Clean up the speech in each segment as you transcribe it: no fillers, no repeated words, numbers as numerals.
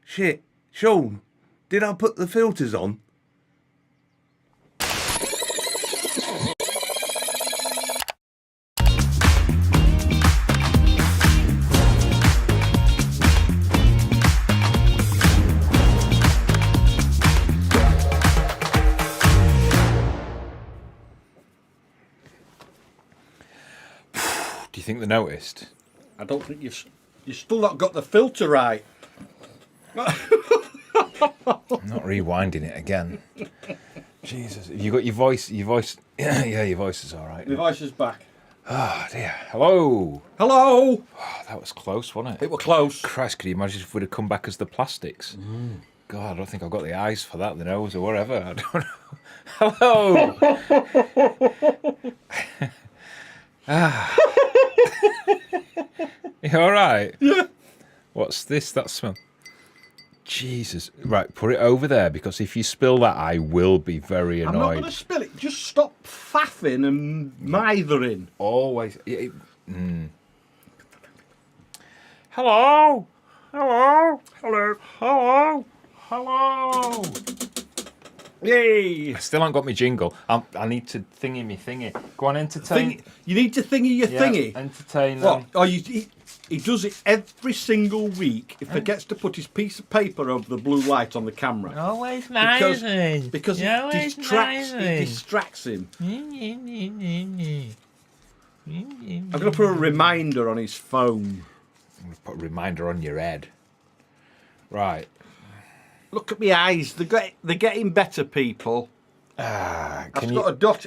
Shit, Sean, did I put the filters on? Do you think they noticed? I don't think you've still not got the filter right. I'm not rewinding it again. Jesus, have you got your voice? Yeah, your voice is all right. My voice is back. Oh dear. Hello. Hello. Oh, that was close, wasn't it? It was close. Christ, could you imagine if we'd have come back as the Plastics? God, I don't think I've got the eyes for that, the nose or whatever. I don't know. Hello. You all right? Yeah. What's this? That smell? Jesus. Right, put it over there, because if you spill that, I will be very annoyed. I'm not going to spill it. Just stop faffing and mithering. Always. Hello. Hello. Hello. Hello. Hello. Yay. I still haven't got my jingle. I need to thingy me thingy. Go on, entertain. You need to thingy your thingy. Entertain What? them. Oh, he does it every single week. He forgets to put his piece of paper over the blue light on the camera. Always Because it distracts him. I'm going to put a reminder on his phone. I'm going to put a reminder on your head. Right. Look at my eyes. They're getting better, people. Can I've you... got a dot.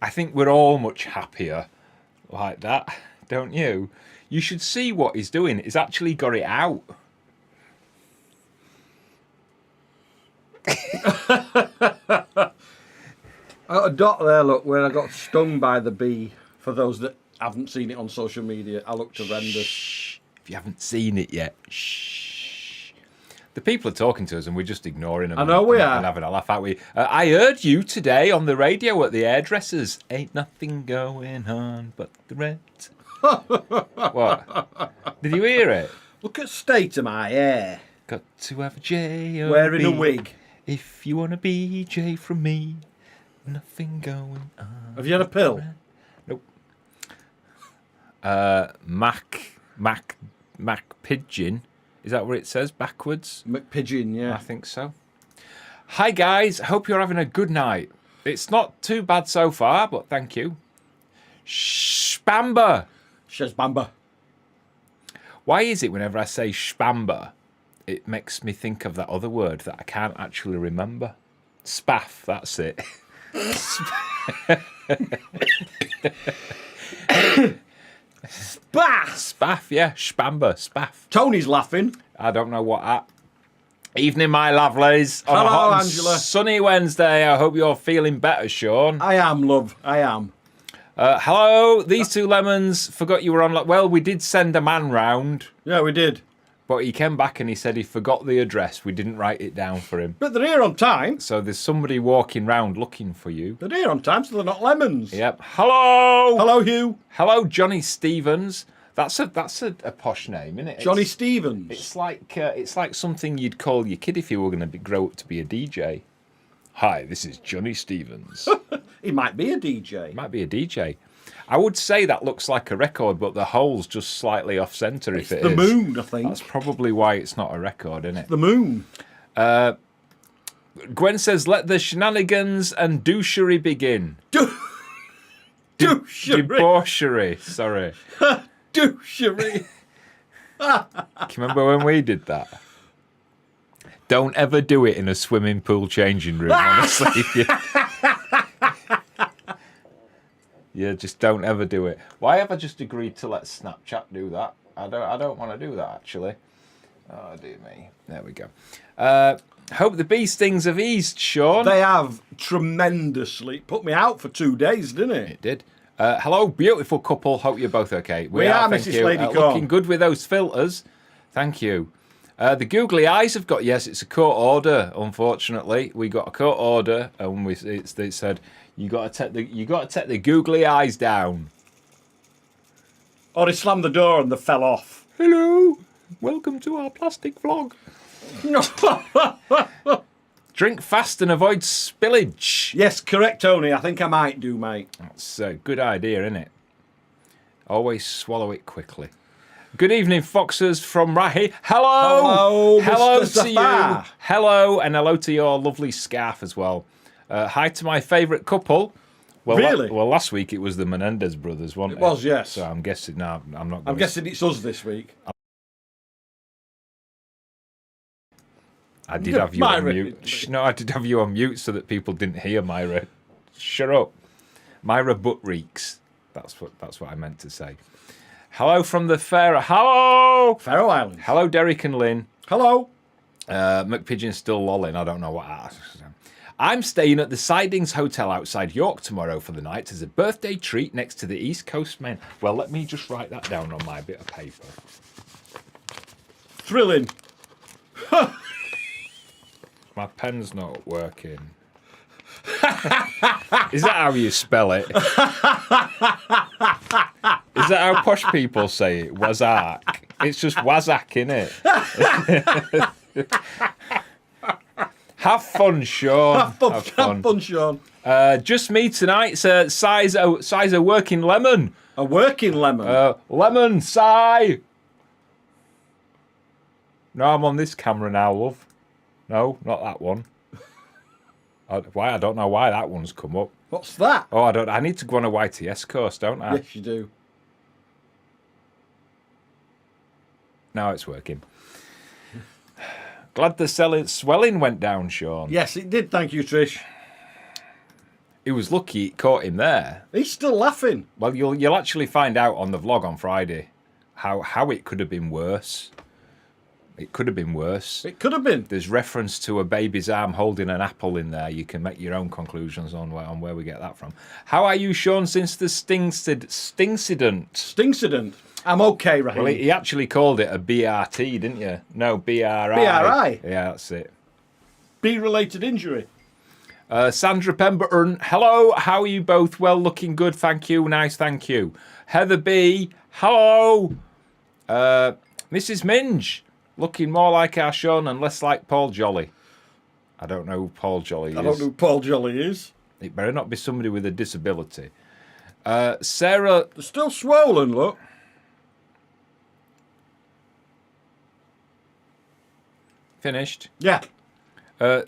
I think we're all much happier like that, don't you? You should see what he's doing. He's actually got it out. I got a dot there, look, where I got stung by the bee. For those that haven't seen it on social media, I looked horrendous. Shh. If you haven't seen it yet, shh. The people are talking to us and we're just ignoring them. I know we are. And having a laugh, aren't we? I heard you today on the radio at the hairdressers. Ain't nothing going on but the rent. What? Did you hear it? Look at the state of my hair. Got to have a J-O-B. Wearing a wig. If you want a BJ from me, nothing going on. Have you had a pill? Nope. Mac Pigeon. Is that what it says backwards? McPigeon, yeah. I think so. Hi guys, hope you're having a good night. It's not too bad so far, but thank you. Spamba. Shazbamba. Why is it whenever I say spamba, it makes me think of that other word that I can't actually remember? Spaff, that's it. Spaff! Spaff, yeah, spamba, spaff. Tony's laughing. I don't know what that. Evening, my lovelies. On Hello, a hot and Angela. sunny Wednesday. I hope you're feeling better, Sean. I am, love. I am. Hello, these two lemons. Forgot you were on. Well, we did send a man round, Yeah, we did. but he came back and he said he forgot the address. We didn't write it down for him. But they're here on time. So there's somebody walking round looking for you. They're here on time, so they're not lemons. Yep. Hello. Hello, Hugh. Hello, Johnny Stevens. That's a posh name, isn't it? Johnny Stevens. It's like something you'd call your kid if you were going to grow up to be a DJ. Hi, this is Johnny Stevens. He might be a DJ. Might be a DJ. I would say that looks like a record, but the hole's just slightly off centre. If it The is, moon, I think. that's probably why it's not a record, isn't it? The moon. Gwen says, "Let the shenanigans and douchery begin." Douchery. Debauchery. Sorry. Douchery. Can you remember when we did that? Don't ever do it in a swimming pool changing room, honestly. Yeah, just don't ever do it. Why have I just agreed to let Snapchat do that? I don't want to do that, actually. Oh, dear me. There we go. Hope the bee stings have eased, Sean. They have tremendously put me out for 2 days, didn't it? It did. Hello, beautiful couple. Hope you're both okay. We are, thank Mrs. you. Lady Corn. Looking good with those filters. Thank you. The googly eyes have got, yes, it's a court order, unfortunately. We got a court order and they said you got to take the googly eyes down. Or he slammed the door and they fell off. Hello. Welcome to our plastic vlog. Drink fast and avoid spillage. Yes, correct, Tony. I think I might do, mate. That's a good idea, isn't it? Always swallow it quickly. Good evening, Foxes from Rahi. Hello. Hello, Hello Mr. to Zafar. you. Hello, and hello to your lovely scarf as well. Hi to my favourite couple. Well, Really? last week it was the Menendez brothers, wasn't it? It was, yes. So I'm guessing, no, I'm not. I'm guessing it's us this week. I did have you on Myra. mute. No, I did have you on mute so that people didn't hear Myra. Shut up. Myra butt reeks. That's what I meant to say. Hello from the Fair. Hello. Faroe Islands. Hello, Derek and Lynn. Hello. McPigeon's still lolling. I don't know what. I'm staying at the Sidings Hotel outside York tomorrow for the night as a birthday treat next to the East Coast men. Well, let me just write that down on my bit of paper. Thrilling. My pen's not working. Is that how you spell it? Is that how posh people say it? Wazak. It's just Wazak, innit? Have fun, Sean. Have fun, Sean. Just me tonight. Size a working lemon. A working lemon. Lemon, sigh. No, I'm on this camera now, love. No, not that one. Why? I don't know why that one's come up. What's that? Oh, I need to go on a YTS course, don't I? Yes, you do. Now it's working. Glad the swelling went down, Sean. Yes, it did. Thank you, Trish. He was lucky it caught him there. He's still laughing. Well, you'll actually find out on the vlog on Friday how it could have been worse. It could have been worse. It could have been. There's reference to a baby's arm holding an apple in there. You can make your own conclusions on where we get that from. How are you, Sean, since the stingcident? Stingcident. I'm okay, Raheem. Well, he actually called it a BRT, didn't you? No, BRI. BRI? Yeah, that's it. Bee-related injury. Sandra Pemberton, hello. How are you both? Well, looking good, thank you. Nice, thank you. Heather B, hello. Mrs. Minge, Looking more like our Sean and less like Paul Jolly. I don't know who Paul Jolly is. I don't know who Paul Jolly is. It better not be somebody with a disability. Sarah... They're still swollen, look. Finished. Yeah.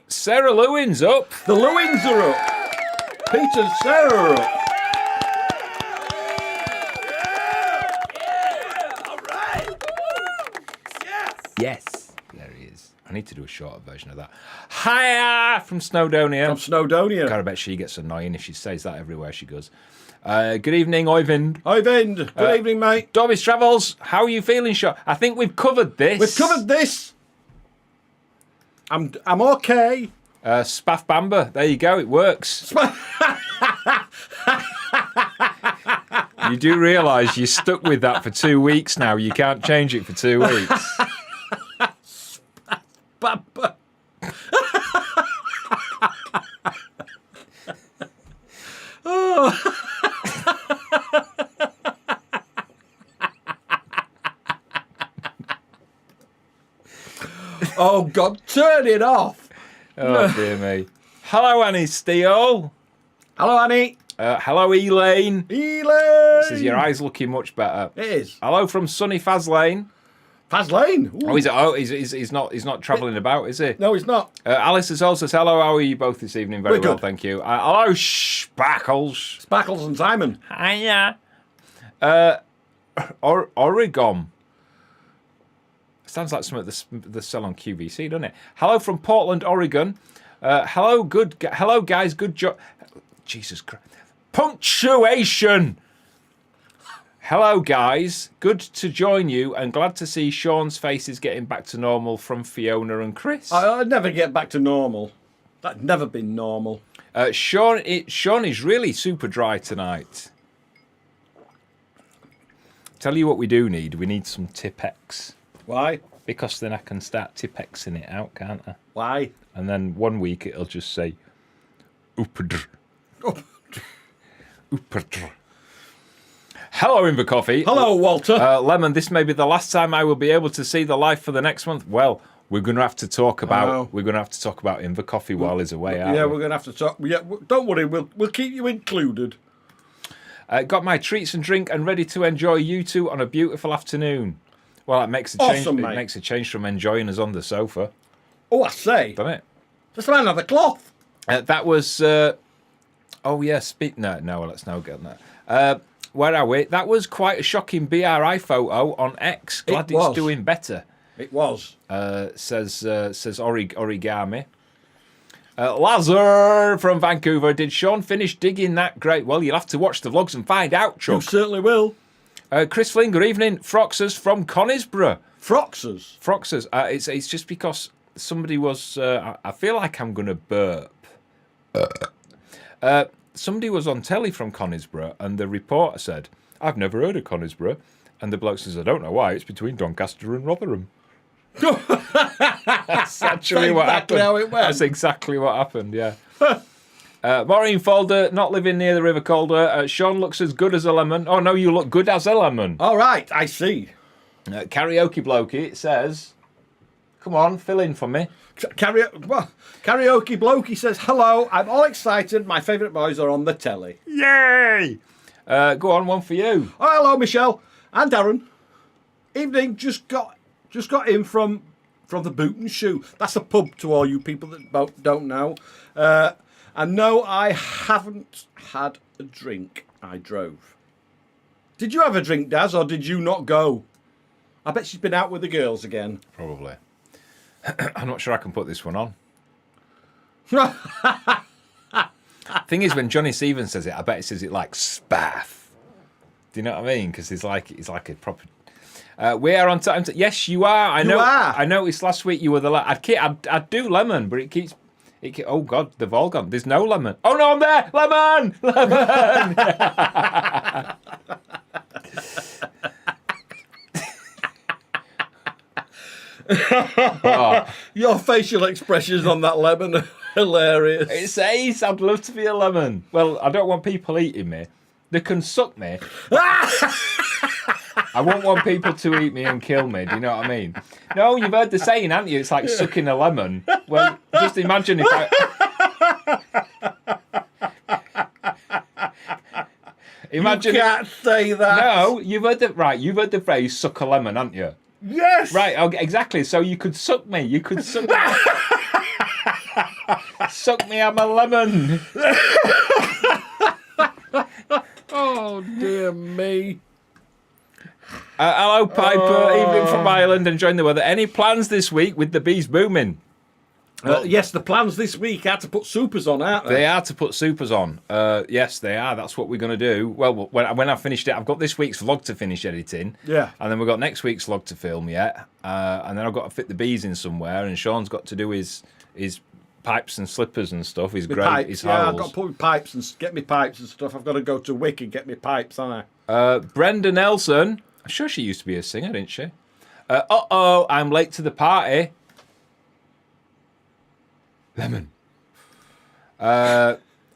Sarah Lewin's up. The Lewins are up. Peter and Sarah are up. Yes. There he is. I need to do a shorter version of that. Hiya from Snowdonia. From Snowdonia. God, I bet she gets annoying if she says that everywhere she goes. Good evening, Oyvind. Oyvind. Good evening, mate. Dobby's Travels. How are you feeling, Sean? I think we've covered this. We've covered this. I'm okay. Spaff Bamba. There you go. It works. You do realise you're stuck with that for 2 weeks now. You can't change it for 2 weeks. Bamba. Oh, God, turn it off. Oh, dear me. Hello, Annie Steele. Hello, Annie. Hello, Elaine. Elaine. Says your eyes looking much better. It is. Hello from sunny Faslane. Faslane. Oh, is it? Oh, he's not travelling about, is he? No, he's not. Alice as well says, hello, how are you both this evening? Very We're well, good. thank you. Hello, Spackles. Spackles and Simon. Hiya. Oregon. Sounds like something they sell on QVC, doesn't it? Hello from Portland, Oregon. Hello, guys. Good job. Jesus Christ. Punctuation. Hello, guys. Good to join you and glad to see Sean's face is getting back to normal from Fiona and Chris. I'd never get back to normal. That's never been normal. Sean is really super dry tonight. Tell you what we do need. We need some Tipex. Why? Because then I can start Tipexing it out, can't I? Why? And then 1 week it'll just say Uperdr. Uperdr. Hello, Inver Coffee. Hello, Walter. Lemon, this may be the last time I will be able to see the live for the next month. Well, we're going to have to talk about Inver Coffee while he's away, aren't we? We're going to have to talk. Yeah, don't worry, we'll keep you included. Got my treats and drink and ready to enjoy you two on a beautiful afternoon. Well, it makes a change. Awesome, it mate. makes a change from enjoying us on the sofa, Oh, I say. doesn't it? Just ran out of the cloth. That was. Oh yeah, No, let's now get on that. Where are we? That was quite a shocking BRI photo on X. Glad it's doing better. It was. Says Origami. Lazar from Vancouver. Did Sean finish digging that grave? Well, you'll have to watch the vlogs and find out, You Chuck. certainly will. Chris Flynn, good evening. Foxes from Conisborough. Foxes. Foxes. It's just because somebody was. I feel like I'm going to burp. Somebody was on telly from Conisborough, and the reporter said, "I've never heard of Conisborough," and the bloke says, "I don't know why. It's between Doncaster and Rotherham." That's actually what happened. How it went. That's exactly what happened. Yeah. Maureen Folder, not living near the River Calder. Sean looks as good as a lemon. Oh no, you look good as a lemon. All right, I see. Karaoke blokey says, "Come on, fill in for me." Karaoke Blokey says, hello, I'm all excited. My favourite boys are on the telly. Yay! Go on, one for you. Oh, hello, Michelle and Darren. Evening, just got in from the Boot and Shoe. That's a pub to all you people that don't know. And no, I haven't had a drink. I drove. Did you have a drink, Daz, or did you not go? I bet she's been out with the girls again. Probably. I'm not sure I can put this one on. Thing is, when Johnny Stevens says it, I bet he says it like spaff. Do you know what I mean? Because he's like a proper. We are on time. Yes, you are. I know. I noticed last week you were the. I'd do lemon, but it keeps. Oh God, they've all gone. There's no lemon. Oh no, I'm there. Lemon. Oh. Your facial expressions on that lemon are hilarious. It says I'd love to be a lemon. Well, I don't want people eating me. They can suck me. I won't want people to eat me and kill me. Do you know what I mean? No, you've heard the saying, haven't you? It's like sucking a lemon. Well, just imagine if Imagine. You can't say that. No, you've heard the phrase "suck a lemon," haven't you? Yes. Right. Okay, exactly. So you could suck me. You could suck me. Suck me. I'm a lemon. Oh dear me. Hello, Piper. Evening from Ireland. Enjoying the weather. Any plans this week with the bees booming? Yes, the plans this week are to put supers on, aren't they? They are to put supers on. Yes, they are. That's what we're going to do. Well, when I've finished it, I've got this week's vlog to finish editing. Yeah. And then we've got next week's vlog to film yet. And then I've got to fit the bees in somewhere. And Sean's got to do his pipes and slippers and stuff. His grey, his Yeah, holes. I've got to put my pipes and get me pipes and stuff. I've got to go to Wick and get me pipes, haven't I? Brenda Nelson. I'm sure she used to be a singer, didn't she? I'm late to the party. Lemon.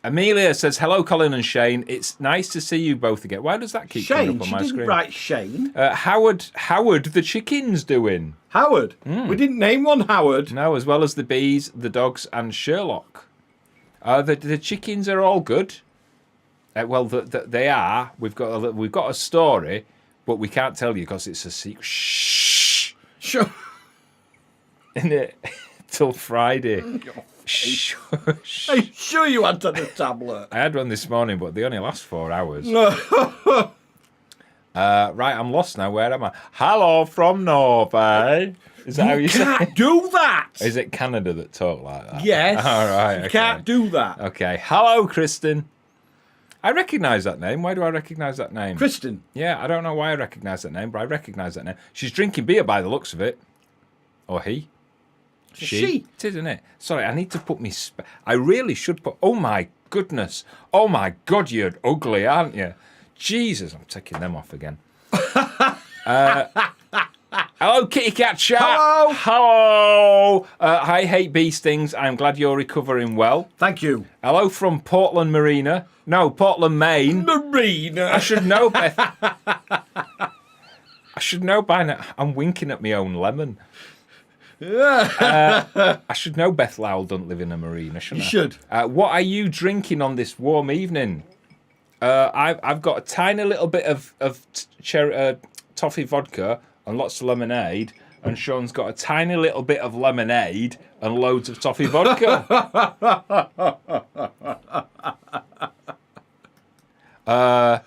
Amelia says, hello, Colin and Shane. It's nice to see you both again. Why does that keep coming up on my screen? She didn't write Shane. Howard the chicken's doing. Howard? We didn't name one Howard. No, as well as the bees, the dogs, and Sherlock. The chickens are all good. Well, they are. We've got a story, but we can't tell you because it's a secret. Shh. Sure. Isn't it? Till Friday. Shush. Are you sure you wanted a tablet? I had one this morning, but they only last 4 hours. Right, I'm lost now. Where am I? Hello from Norway. Is that how you say it? Can't do that. Is it Canada that talk like that? Yes. All right. You Okay. can't do that. Okay. Hello, Kristen. I recognise that name. Why do I recognise that name? Kristen. Yeah, I don't know why I recognise that name, but I recognise that name. She's drinking beer by the looks of it. Or he. She. It is, isn't it? Sorry, I need to put me... I really should put... Oh, my goodness. Oh, my God, you're ugly, aren't you? Jesus, I'm taking them off again. Hello, Kitty Cat Chat. Hello. Hello. I hate bee stings. I'm glad you're recovering well. Thank you. Hello from Portland Marina. No, Portland, Maine. Marina. I should know, Beth. I should know by now. I'm winking at my own lemon. I should know Beth Lowell don't live in a marina, shouldn't I? You should. What are you drinking on this warm evening? I've got a tiny little bit of toffee vodka and lots of lemonade, and Sean's got a tiny little bit of lemonade and loads of toffee vodka. I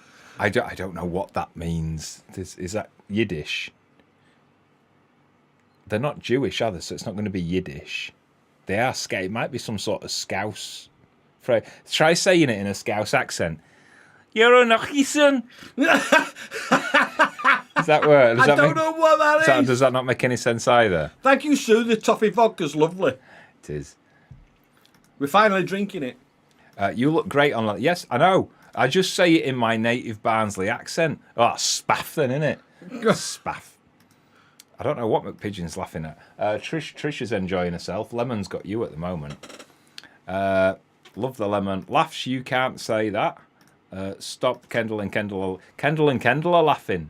don't know what that means. Is that Yiddish? They're not Jewish, are they? So it's not going to be Yiddish. They are Scouse. It might be some sort of Scouse phrase. Try saying it in a Scouse accent. You're a Nachison. Does that work? I don't know what that is. Does that not make any sense either? Thank you, Sue. The toffee vodka's lovely. It is. We're finally drinking it. You look great on that. Yes, I know. I just say it in my native Barnsley accent. Oh, spaff then, innit? Spaff. I don't know what McPigeon's laughing at. Trish is enjoying herself. Lemon's got you at the moment. Love the lemon. Laughs, you can't say that. Stop, Kendall and Kendall are laughing.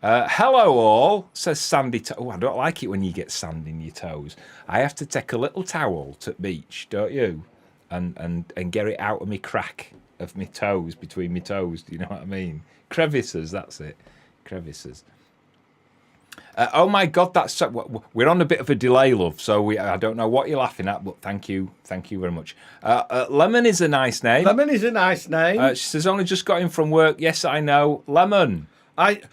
Hello all, says Sandy. I don't like it when you get sand in your toes. I have to take a little towel to the beach, don't you? And get it out of me crack of me toes, between me toes. Do you know what I mean? Crevices, that's it. Crevices. Oh my God, that's we're on a bit of a delay, love. So I don't know what you're laughing at, but thank you very much. Lemon is a nice name. Lemon is a nice name. She says only just got in from work. Yes, I know. Lemon. Lemon.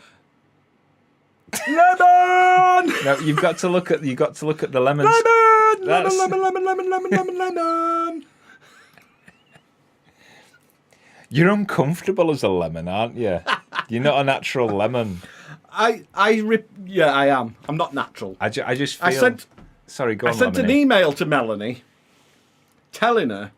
No, you've got to look at the lemons. Lemon. You're uncomfortable as a lemon, aren't you? You're not a natural lemon. I am. I'm not natural. I just feel... Sorry, go on, I sent an email to Melanie telling her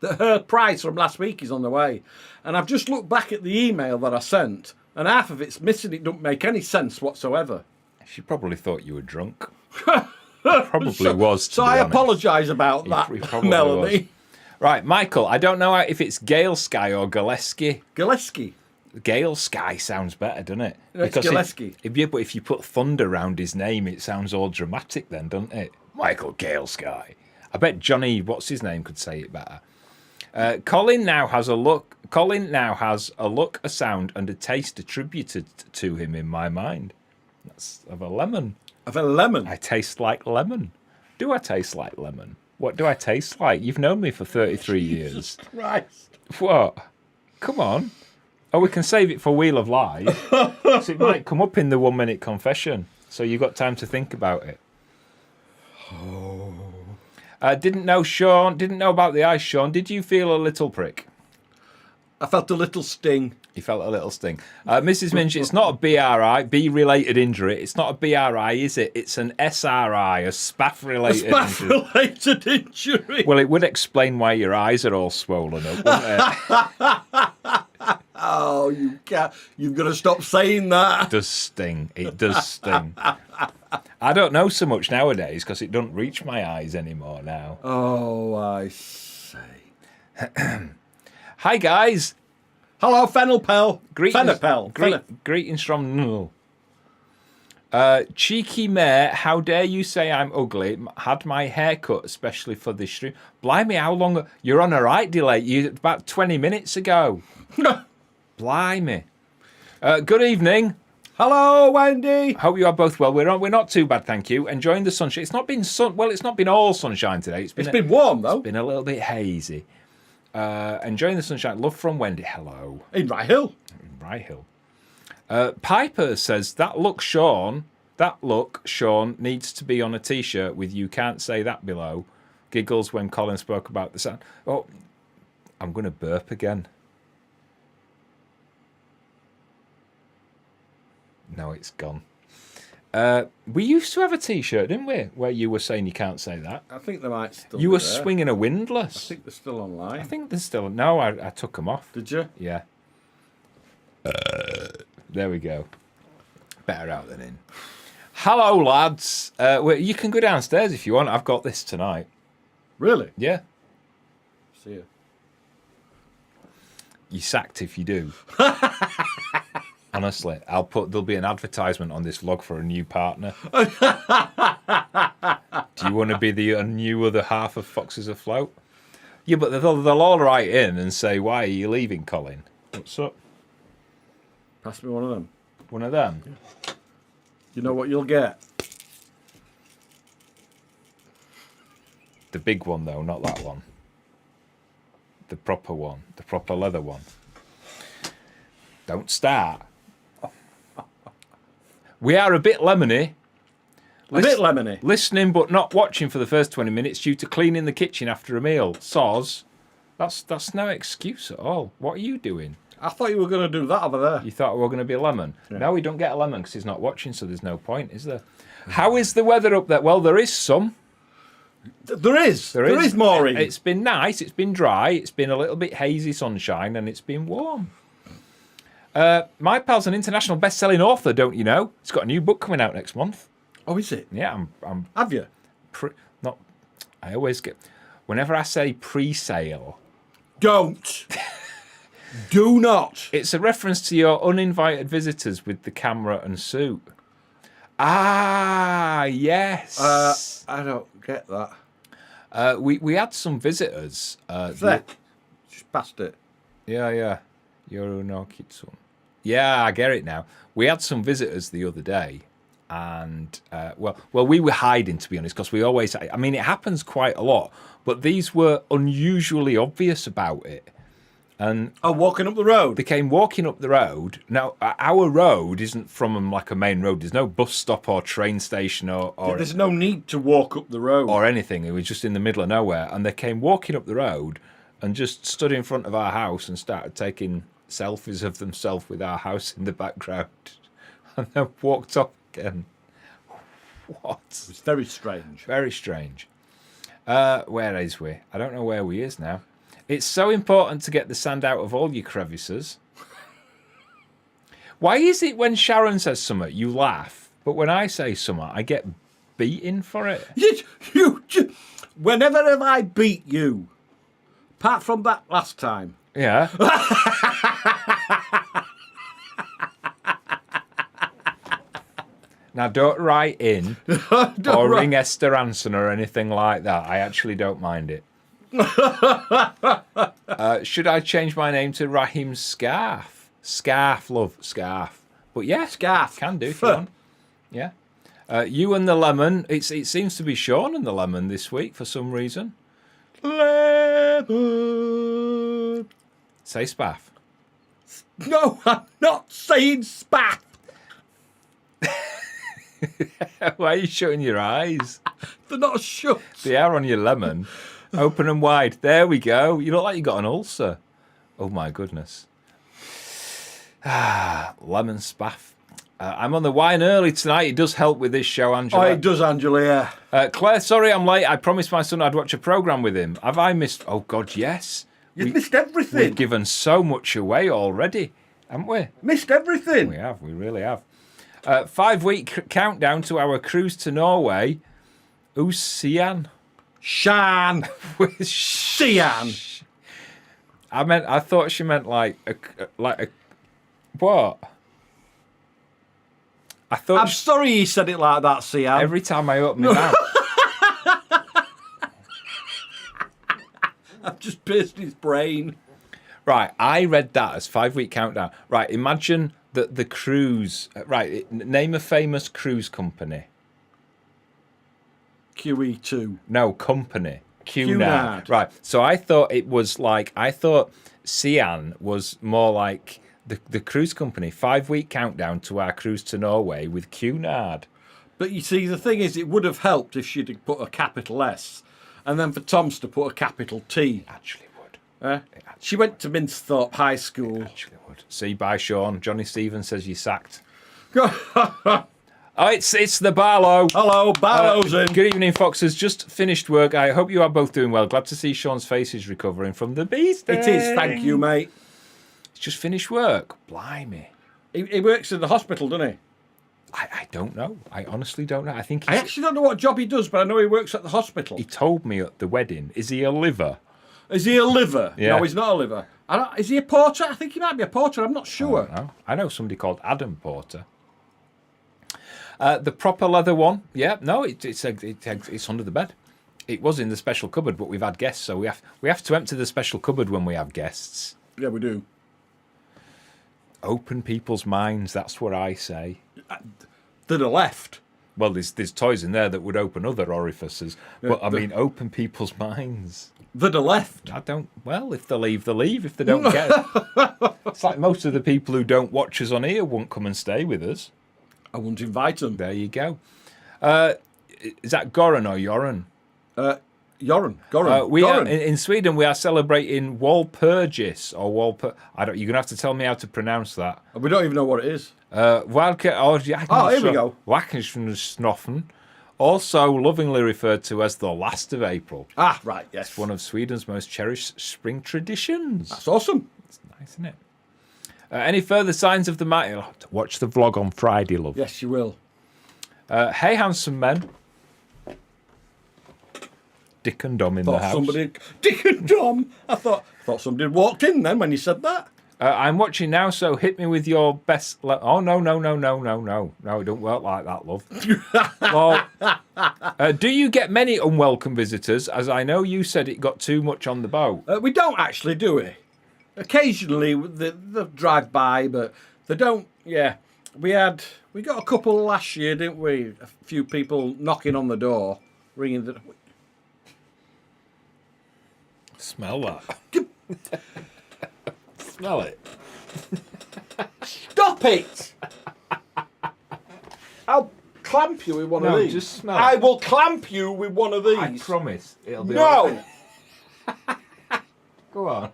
that her prize from last week is on the way. And I've just looked back at the email that I sent, and half of it's missing. It don't make any sense whatsoever. She probably thought you were drunk. Probably was, to So be I honest. apologise about that, Melanie. Was. Right, Michael, I don't know if it's Gale Sky or Gillespie. Gillespie. Gale Sky sounds better, doesn't it? No, it's Because Gillespie. but if you put thunder around his name, it sounds all dramatic then, doesn't it? Michael Gale Sky. I bet Johnny, what's his name, could say it better. Colin now has a look, a sound, and a taste attributed to him in my mind. That's of a lemon. Of a lemon. I taste like lemon. Do I taste like lemon? What do I taste like? You've known me for 33 years. Jesus Christ. What? Come on. Oh, we can save it for Wheel of Life. So it might come up in the 1 minute confession. So you've got time to think about it. Didn't know about the ice, Sean. Did you feel a little prick? I felt a little sting. You felt a little sting. Mrs. Minch, it's not a BRI, B-related injury. It's not a BRI, is it? It's an SRI, a spaff-related injury. Spaff-related injury. Well, it would explain why your eyes are all swollen up, wouldn't it? Oh, you can't. You've got to stop saying that. It does sting. It does sting. I don't know so much nowadays because it doesn't reach my eyes anymore now. Oh, I say. Hi, guys. Hello, Fennelpel. Greetings, Fennelpel. greetings from Null. Cheeky mare, how dare you say I'm ugly? Had my hair cut especially for this stream. Blimey, how long? You're on a right delay. You about 20 minutes ago. Blimey. Good evening. Hello, Wendy. Hope you are both well. We're not too bad, thank you. Enjoying the sunshine. It's not been it's not been all sunshine today. It's been warm though. It's been a little bit hazy. Enjoying the sunshine. Love from Wendy. Hello. In Right Hill. Piper says that look, Sean, needs to be on a t-shirt with "You can't say that" below. Giggles when Colin spoke about the sound. Oh, I'm going to burp again. No, it's gone. We used to have a t-shirt, didn't we? Where you were saying you can't say that. I think they might still You be were there. swinging a windlass. I think they're still online. I think they're still... No, I took them off. Did you? Yeah. There we go. Better out than in. Hello, lads. You can go downstairs if you want. I've got this tonight. Really? Yeah. See you. You're sacked if you do. Honestly, there'll be an advertisement on this log for a new partner. Do you want to be the new other half of Foxes Afloat? Yeah, but they'll all write in and say, why are you leaving, Colin? What's up? Pass me one of them. One of them? Yeah. You know what you'll get? The big one, though, not that one. The proper one. The proper leather one. Don't start. We are a bit lemony. Listening but not watching for the first 20 minutes due to cleaning the kitchen after a meal. Soz. That's no excuse at all. What are you doing? I thought you were going to do that over there. You thought we were going to be a lemon? Yeah. No, we don't get a lemon because he's not watching, so there's no point, is there? How is the weather up there? Well, there is some. There is, Maureen. It's been nice. It's been dry. It's been a little bit hazy sunshine, and it's been warm. My pal's an international best-selling author, don't you know? He's got a new book coming out next month. Oh, is it? Yeah, I'm Have you? I always get... Whenever I say pre-sale... Don't. Do not. It's a reference to your uninvited visitors with the camera and suit. Ah, yes. I don't get that. We had some visitors. There. Just past it. Yeah. Yoru no Kitsun. Yeah, I get it now. We had some visitors the other day, and well, we were hiding, to be honest, because we always... I mean, it happens quite a lot, but these were unusually obvious about it. And walking up the road. they came walking up the road. Now, our road isn't from like a main road. There's no bus stop or train station or There's no need to walk up the road. or anything. It was just in the middle of nowhere. And they came walking up the road and just stood in front of our house and started taking selfies of themselves with our house in the background. And then walked off again. What? It's very strange. Very strange. Where is we? I don't know where we is now. It's so important to get the sand out of all your crevices. Why is it when Sharon says something, you laugh, but when I say something, I get beaten for it? Whenever have I beat you? Apart from that last time. Yeah. Now, don't write in or ring Esther Hansen or anything like that. I actually don't mind it. Should I change my name to Raheem Scarf? Scarf, love, Scarf. But yeah, Scarf. Can do if you want. Yeah. You and the lemon. It seems to be Sean and the lemon this week for some reason. Lemon. Say spaff. No, I'm not saying spaff. Why are you shutting your eyes? They're not shut. They are on your lemon. Open and wide. There we go. You look like you got an ulcer. Oh my goodness. Lemon spaff. I'm on the wine early tonight. It does help with this show, Angela. Oh, it does, Angela, yeah. Claire, sorry I'm late. I promised my son I'd watch a programme with him. Have I missed... Oh, God, yes. You've missed everything. We've given so much away already, haven't we? Missed everything. We have. We really have. 5-week countdown to our cruise to Norway. Who's Sian? Shan. With Sian. I thought she meant like a what? I thought. I'm sorry he said it like that, Sian. Every time I open my mouth. I've just pierced his brain. Right, I read that as 5-week countdown. Right, imagine that the cruise. Right, name a famous cruise company. QE2. No, company. Cunard. Right, so I thought Sian was more like the cruise company. 5-week countdown to our cruise to Norway with Cunard. But you see, the thing is, it would have helped if she'd have put a capital S, and then for Tom's to put a capital T. Actually would. She went to Minthorpe High School. Actually would. See, bye, Sean. Johnny Stevens says you sacked. Oh, it's the Barlow. Hello, Barlow's in. Good evening, Foxes. Just finished work. I hope you are both doing well. Glad to see Sean's face is recovering from the beast. It is, thank you, mate. He's just finished work. Blimey. He works in the hospital, doesn't he? I don't know. I honestly don't know. I think I actually don't know what job he does, but I know he works at the hospital. he told me at the wedding. Is he a liver? Is he a liver? Yeah. No, he's not a liver. Is he a porter? I think he might be a porter. I'm not sure. I know somebody called Adam Porter. The proper leather one. Yeah, no, it's under the bed. It was in the special cupboard, but we've had guests, so we have to empty the special cupboard when we have guests. Yeah, we do. Open people's minds. That's what I say. To the left. Well, there's toys in there that would open other orifices, but I mean, open people's minds. To the left. I don't. Well, if they leave, they leave. If they don't get it, it's like most of the people who don't watch us on here won't come and stay with us. I won't invite them. There you go. Is that Goran or Joran? Goran. In Sweden, we are celebrating Walpurgis or Walpur. You're gonna have to tell me how to pronounce that. We don't even know what it is. Walke here we go. Wackensnoffen, also lovingly referred to as the last of April. Ah, right, yes. It's one of Sweden's most cherished spring traditions. That's awesome. It's nice, isn't it? Any further signs of the might? You'll have to watch the vlog on Friday, love. Yes, you will. Hey, handsome men. Dick and Dom in the house. Dick and Dom? I thought somebody had walked in then when you said that. I'm watching now, so hit me with your best... Oh, no. No, it don't work like that, love. Well, do you get many unwelcome visitors? As I know you said it got too much on the boat. We don't actually, do we? Occasionally they drive by, but they don't. Yeah, we got a couple last year, didn't we? A few people knocking on the door, ringing the. Smell that. Smell it. Stop it! I'll clamp you with one of these. Just smell. I will clamp you with one of these. I promise it'll be. No. Right. Go on.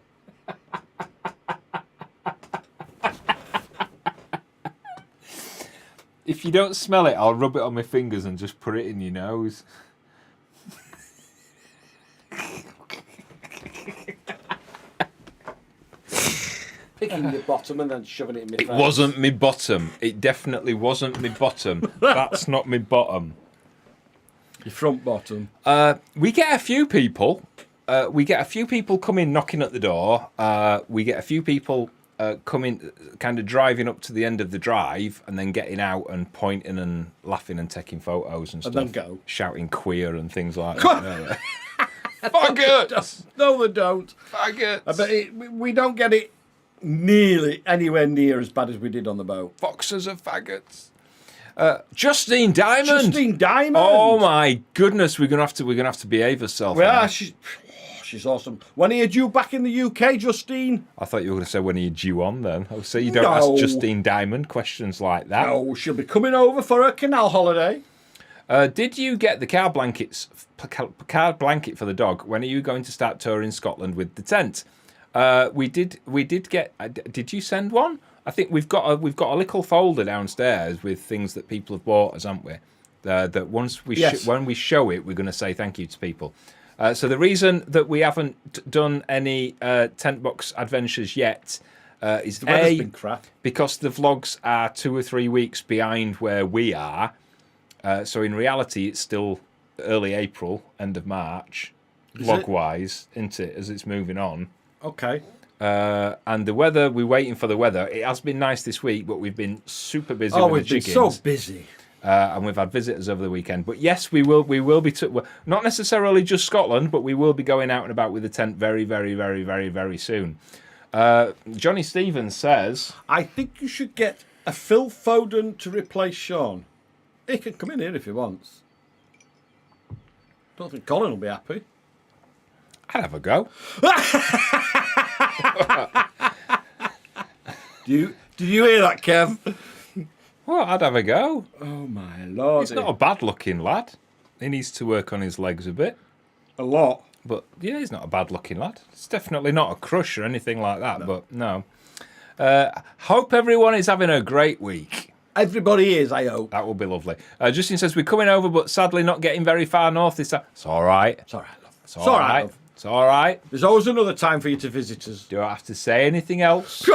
If you don't smell it, I'll rub it on my fingers and just put it in your nose. Picking your bottom and then shoving it in my face. It wasn't me bottom. It definitely wasn't me bottom. That's not me bottom. Your front bottom. We get a few people. Come in knocking at the door. We get a few people coming, kind of driving up to the end of the drive and then getting out and pointing and laughing and taking photos and stuff. And then go. Shouting queer and things like that. Faggots! No, they don't. Faggots! But we don't get it nearly anywhere near as bad as we did on the boat. Foxes are faggots. Justine Diamond. Justine Diamond. Oh my goodness, we're gonna have to behave ourselves. Well, she's awesome. When are you due back in the UK, Justine? I thought you were going to say when are you due on then. I would say you don't ask Justine Diamond questions like that. No, she'll be coming over for her canal holiday. Did you get the car blanket for the dog? When are you going to start touring Scotland with the tent? We did get. Did you send one? I think we've got a little folder downstairs with things that people have bought us, haven't we? That once when we show it, we're going to say thank you to people. So the reason that we haven't done any tent box adventures yet is The weather's been crap. because the vlogs are 2 or 3 weeks behind where we are. So in reality, it's still early April, end of March, vlog-wise, isn't it, as it's moving on. Okay. And the weather, we're waiting for the weather. It has been nice this week, but we've been super busy Oh, with we've the been chickens. so busy. And we've had visitors over the weekend. But yes, we will be not necessarily just Scotland, but we will be going out and about with the tent very, very, very, very, very soon. Johnny Stevens says, I think you should get a Phil Foden to replace Sean. He can come in here if he wants. Don't think Colin will be happy. I'd have a go. Did you hear that, Kev? Well, I'd have a go. Oh my lord! He's not a bad-looking lad. He needs to work on his legs a bit. A lot. But yeah, he's not a bad-looking lad. It's definitely not a crush or anything like that. But no. Hope everyone is having a great week. Everybody is, I hope. That will be lovely. Justin says we're coming over, but sadly not getting very far north this time. It's all right. It's all right, love. It's all right. Love. It's all right. There's always another time for you to visit us. Do I have to say anything else?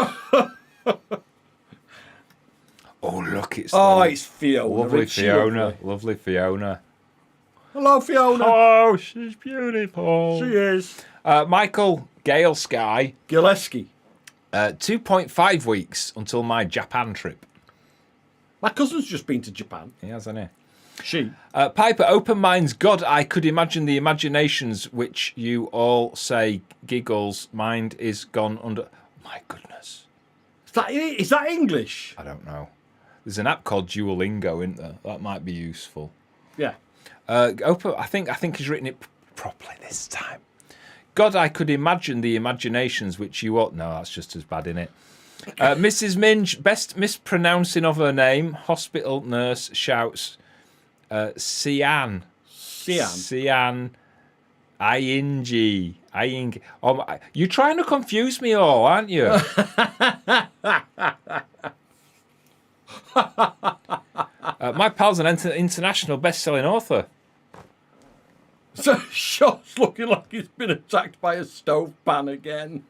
Oh, look, it's It's Fiona. lovely Isn't she Fiona. lovely? Lovely Fiona. Hello, Fiona. Oh, she's beautiful. She is. Michael Gale Sky, Gillespie. 2.5 weeks until my Japan trip. My cousin's just been to Japan. He has, hasn't he? She. Piper, open minds. God, I could imagine the imaginations which you all say giggles. Mind is gone under. My goodness. Is that English? I don't know. There's an app called Duolingo, isn't there? That might be useful. Yeah. Open, I think he's written it properly this time. God, I could imagine the imaginations which you ought. No, that's just as bad, innit? Mrs. Minge, best mispronouncing of her name. Hospital nurse shouts, Sian. Ing. Oh, you're trying to confuse me all, aren't you? My pal's an international best-selling author. So Sean's looking like he's been attacked by a stove pan again.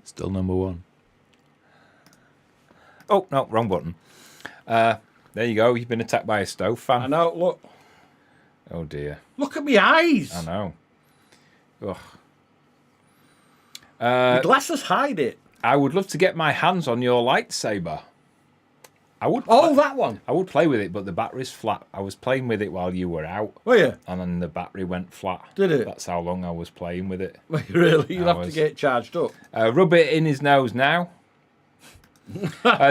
Still number one. Oh, no, wrong button. There you go. You've been attacked by a stove fan. I know, look. Oh, dear. Look at my eyes. I know. Ugh. The glasses hide it. I would love to get my hands on your lightsaber. I would. That one. I would play with it, but the battery's flat. I was playing with it while you were out. Were you? And then the battery went flat. Did it? That's how long I was playing with it. Really? You'll have to get it charged up. Rub it in his nose now.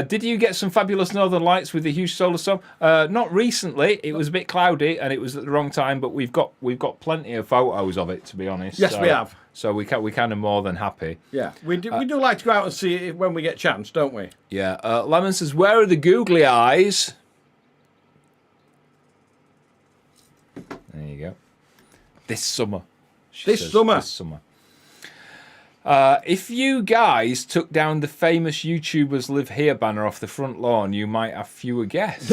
Did you get some fabulous northern lights with the huge solar storm? Not recently. It was a bit cloudy and it was at the wrong time, but we've got plenty of photos of it, to be honest. Yes, we have. So we kind of more than happy. Yeah, we do like to go out and see it when we get a chance, don't we? Yeah. Lemon says, where are the googly eyes? There you go. This summer. This summer. If you guys took down the famous YouTubers live here banner off the front lawn, you might have fewer guests.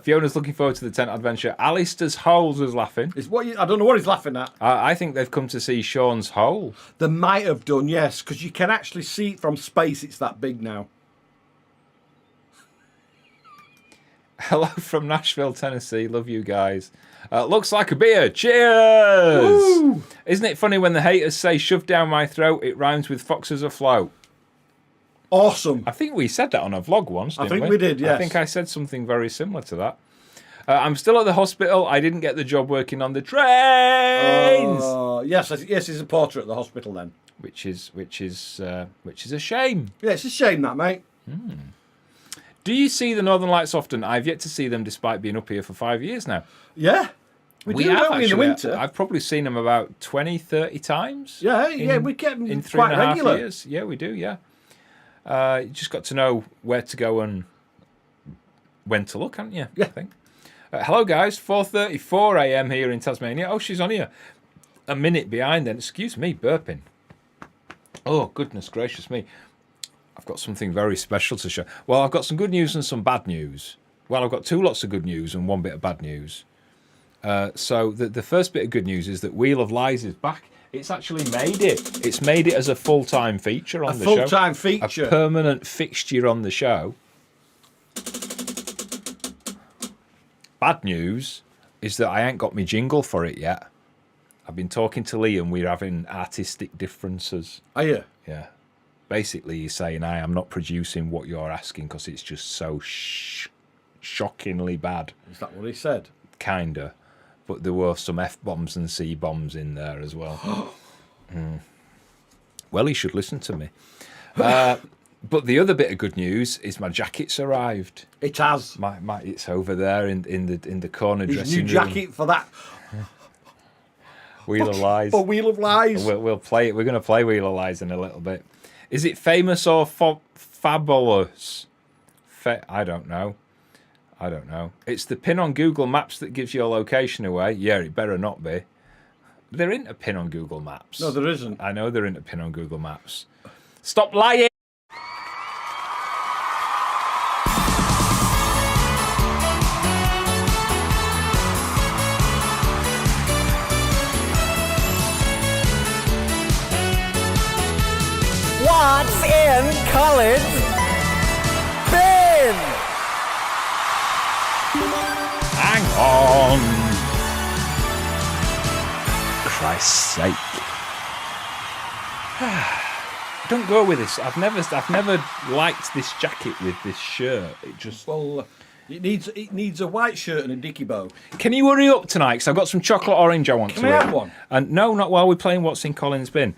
Fiona's looking forward to the tent adventure. Alistair's holes was laughing. I don't know what he's laughing at. I think they've come to see Sean's hole. They might have done, yes, because you can actually see it from space. It's that big now. Hello from Nashville, Tennessee. Love you guys. Looks like a beer. Cheers! Woo! Isn't it funny when the haters say "shove down my throat"? It rhymes with Foxes Afloat. Awesome. I think we said that on a vlog once, didn't we? I think we did, yes. I think I said something very similar to that. I'm still at the hospital. I didn't get the job working on the trains. Yes, he's a porter at the hospital then. Which is a shame. Yeah, it's a shame that, mate. Do you see the Northern Lights often? I've yet to see them despite being up here for 5 years now. Yeah. We do, don't we, in the winter? I've probably seen them about 20, 30 times. Yeah, we get them in quite 3.5 regular. years. Yeah, we do, yeah. You just got to know where to go and when to look, haven't you? Yeah. I think. Hello, guys. 4:34 a.m. here in Tasmania. Oh, she's on here. A minute behind then. Excuse me, burping. Oh, goodness gracious me. I've got something very special to show. Well, I've got some good news and some bad news. Well, I've got two lots of good news and one bit of bad news. So the first bit of good news is that Wheel of Lies is back. It's actually made it. It's made it as a full-time feature on the show. A full-time feature. A permanent fixture on the show. Bad news is that I ain't got my jingle for it yet. I've been talking to Liam. We're having artistic differences. Are you? Yeah. Basically, he's saying I am not producing what you're asking because it's just so shockingly bad. Is that what he said? Kinda. But there were some F-bombs and C-bombs in there as well. Well, he should listen to me. But the other bit of good news is my jacket's arrived. It has. It's over there in the corner His dressing room. new jacket for that. Wheel of Lies. For Wheel of Lies. We'll play it. We're going to play Wheel of Lies in a little bit. Is it famous or fabulous? I don't know. It's the pin on Google Maps that gives your location away. Yeah, it better not be. There isn't a pin on Google Maps. No, there isn't. I know there isn't a pin on Google Maps. Stop lying! What's in Colin's bin? Hang on! Christ's sake. Don't go with this. I've never liked this jacket with this shirt. It just... Well, it needs a white shirt and a dicky bow. Can you hurry up tonight? Because I've got some chocolate orange I want to Can I have one? And no, not while we're playing What's in Colin's bin.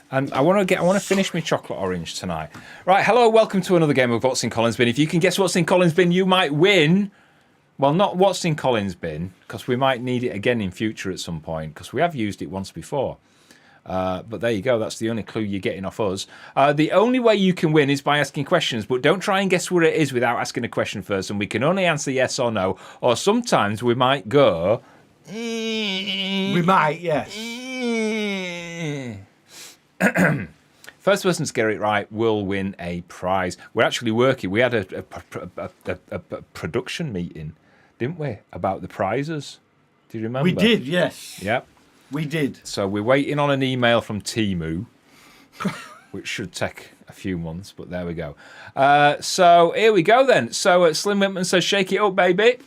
And I want to finish my chocolate orange tonight. Right, hello, welcome to another game of What's in Colin's bin. If you can guess what's in Colin's bin, you might win. Well, not what's in Colin's bin, because we might need it again in future at some point, because we have used it once before. But there you go. That's the only clue you're getting off us. The only way you can win is by asking questions, but don't try and guess what it is without asking a question first. And we can only answer yes or no, or sometimes we might go... We might, yes. First person to get it right will win a prize. We're actually working. We had a production meeting, didn't we, about the prizes? Do you remember? We did, yes. Yep. We did. So we're waiting on an email from Temu, which should take a few months, but there we go. So here we go then. So Slim Whitman says, shake it up, baby.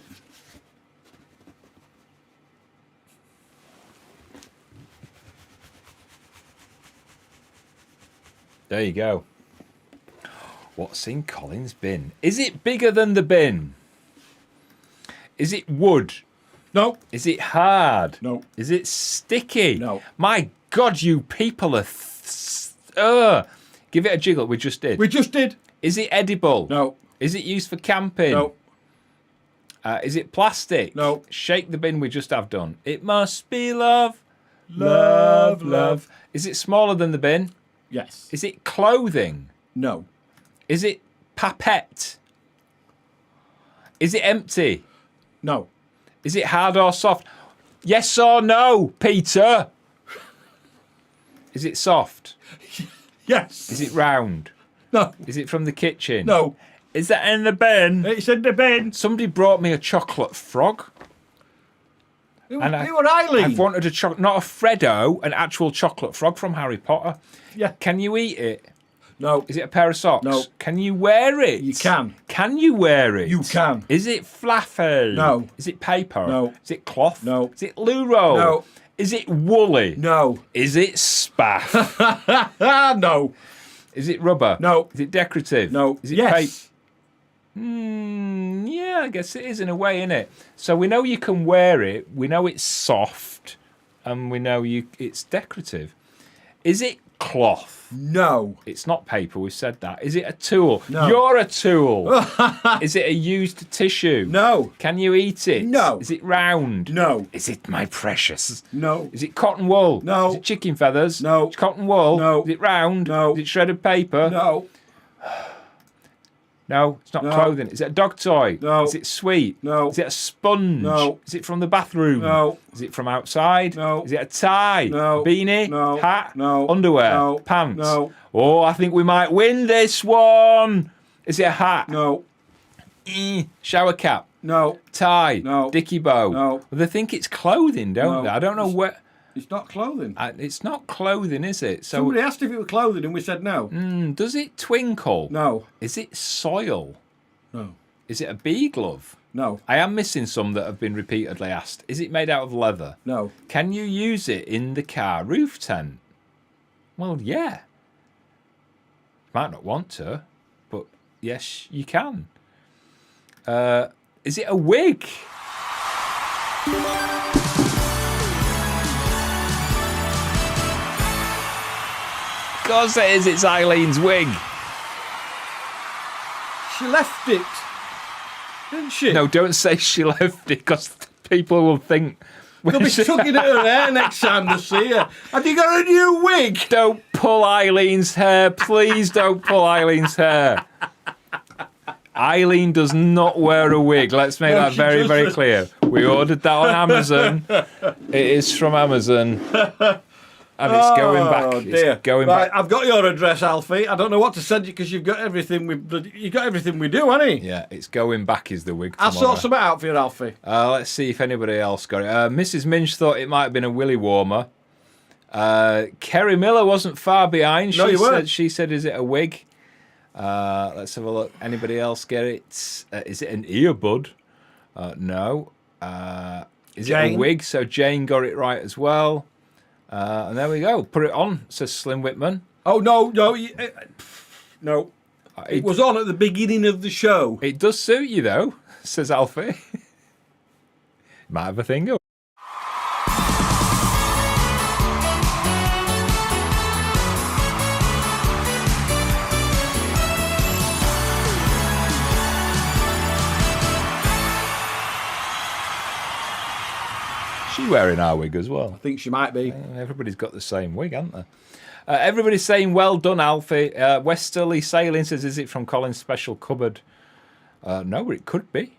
There you go. What's in Colin's bin? Is it bigger than the bin? Is it wood? No. Is it hard? No. Is it sticky? No. My God, you people are... Give it a jiggle. We just did. We just did. Is it edible? No. Is it used for camping? No. Is it plastic? No. Shake the bin we just have done. It must be love. Love, love. Is it smaller than the bin? Yes. Is it clothing? No. Is it papette? Is it empty? No. Is it hard or soft? Yes or no, Peter? Is it soft? Yes. Is it round? No. Is it from the kitchen? No. Is that in the bin? It's in the bin. Somebody brought me a chocolate frog. Who were I've Eileen? wanted not a Freddo, an actual chocolate frog from Harry Potter. Yeah. Can you eat it? No. Is it a pair of socks? No. Can you wear it? You can. Can you wear it? You can. Is it fluffy? No. Is it paper? No. Is it cloth? No. Is it loo roll? No. Is it woolly? No. Is it spaff? No. Is it rubber? No. Is it decorative? No. Is it Yes. Yeah, I guess it is in a way, isn't it? So we know you can wear it. We know it's soft, and we know it's decorative. Is it cloth? No. It's not paper. We've said that. Is it a tool? No. You're a tool. Is it a used tissue? No. Can you eat it? No. Is it round? No. Is it my precious? No. Is it cotton wool? No. Is it chicken feathers? No. Is it cotton wool? No. Is it round? No. Is it shredded paper? No. No, it's not No. clothing. Is it a dog toy? No. Is it sweet? No. Is it a sponge? No. Is it from the bathroom? No. Is it from outside? No. Is it a tie? No. Beanie? No. Hat? No. Underwear? No. Pants? No. Oh, I think we might win this one. Is it a hat? No. Shower cap? No. Tie? No. Dicky bow? No. Well, they think it's clothing, don't No. they? I don't know where. It's not clothing. It's not clothing, is it? So, Somebody asked if it was clothing and we said no. does it twinkle? No. Is it soil? No. Is it a bee glove? No. I am missing some that have been repeatedly asked. Is it made out of leather? No. Can you use it in the car roof tent? Well, yeah. Might not want to, but yes, you can. Is it a wig? Of course it is. It's Eileen's wig. She left it, didn't she? No, don't say she left it, because people will think... They'll be tugging at her hair next time they see her. Have you got a new wig? Don't pull Eileen's hair. Please don't pull Eileen's hair. Eileen does not wear a wig. Let's make that she very, very doesn't. clear. We ordered that on Amazon. It is from Amazon. And it's going back. Oh dear! It's going right, back. I've got your address, Alfie. I don't know what to send you because you've got everything we do, haven't you? Yeah, it's going back is the wig I'll tomorrow. sort something out for you, Alfie. Let's see if anybody else got it. Mrs. Minch thought it might have been a willy warmer. Kerry Miller wasn't far behind. No, you weren't. She said, is it a wig? Let's have a look. Anybody else get it? Is it an earbud? No. Is it a Jane. wig? So Jane got it right as well. And there we go. Put it on, says Slim Whitman. Oh no, no. It was on at the beginning of the show. It does suit you though, says Alfie. Might have a thing. She wearing our wig as well. I think she might be. Everybody's got the same wig, haven't they? Everybody's saying, well done, Alfie. Westerly Sailing says, is it from Colin's special cupboard? No, it could be.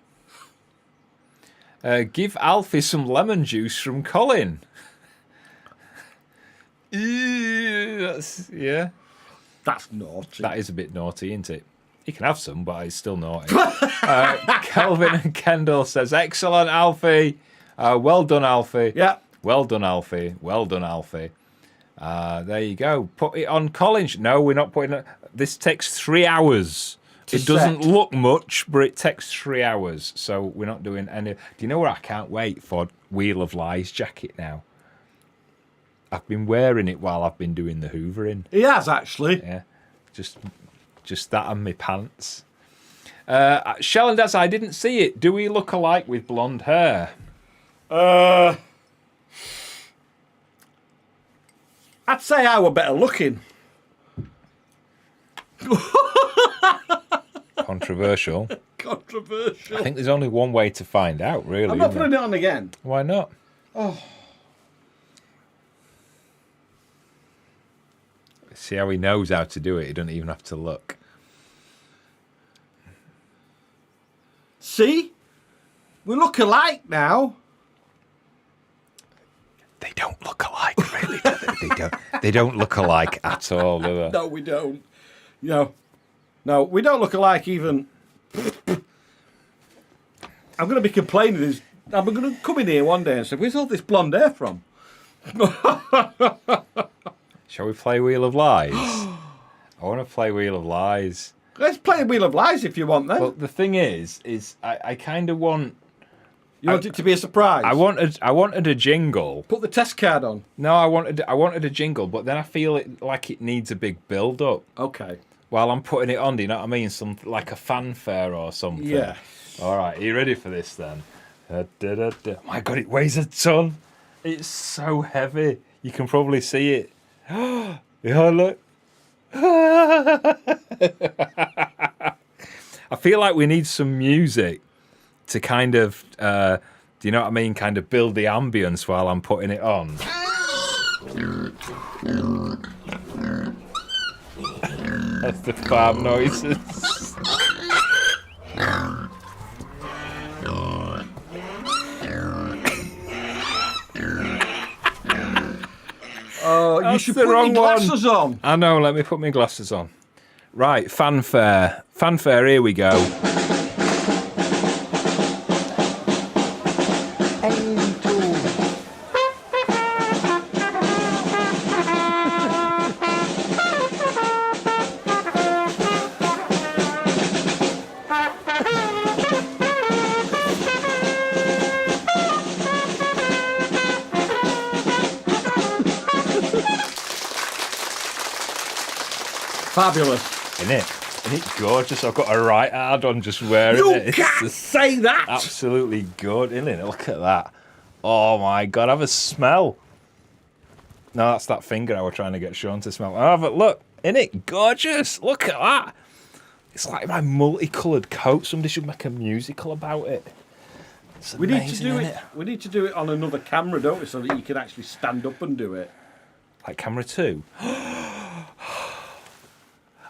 Give Alfie some lemon juice from Colin. Yeah. That's naughty. That is a bit naughty, isn't it? He can have some, but it's still naughty. Kelvin and Kendall says, excellent, Alfie. Well done, Alfie. Yeah. Well done, Alfie. Well done, Alfie. There you go. Put it on Colin. No, we're not putting it. This takes 3 hours. It doesn't look much, but it takes 3 hours. So we're not doing any. Do you know what? I can't wait for Wheel of Lies jacket now. I've been wearing it while I've been doing the hoovering. He has actually. Yeah. Just that and my pants. Shell and Daz, I didn't see it. Do we look alike with blonde hair? I'd say I were better looking. Controversial. Controversial. I think there's only one way to find out, really. I'm not isn't putting there? it on again. Why not? Oh. See how he knows how to do it. He doesn't even have to look. See? We look alike now. They don't look alike, really, do they? They don't look alike at all, do they? No, we don't. No, we don't look alike even. I'm going to be complaining. I'm going to come in here one day and say, where's all this blonde hair from? Shall we play Wheel of Lies? I want to play Wheel of Lies. Let's play Wheel of Lies if you want, then. But the thing is I kind of want... You want it to be a surprise? I wanted a jingle. Put the test card on. No, I wanted a jingle, but then I feel it like it needs a big build-up. Okay. While I'm putting it on, do you know what I mean? Like a fanfare or something. Yeah. All right, are you ready for this then? Oh my God, it weighs a ton. It's so heavy. You can probably see it. Yeah, look. I feel like we need some music to kind of, do you know what I mean? Kind of build the ambience while I'm putting it on. That's the farm noises. Oh, you should put your glasses on. I know, let me put my glasses on. Right, fanfare. Fanfare, here we go. Fabulous. Isn't it? Isn't it gorgeous? I've got a right hard on just wearing it. You can't say that. Absolutely good, isn't it? Look at that. Oh my God, have a smell. No, that's that finger I was trying to get Sean to smell. Oh, but look, isn't it gorgeous? Look at that. It's like my multicoloured coat. Somebody should make a musical about it. It's We need to amazing, do isn't it. We need to do it on another camera, don't we, so that you can actually stand up and do it. Like camera 2.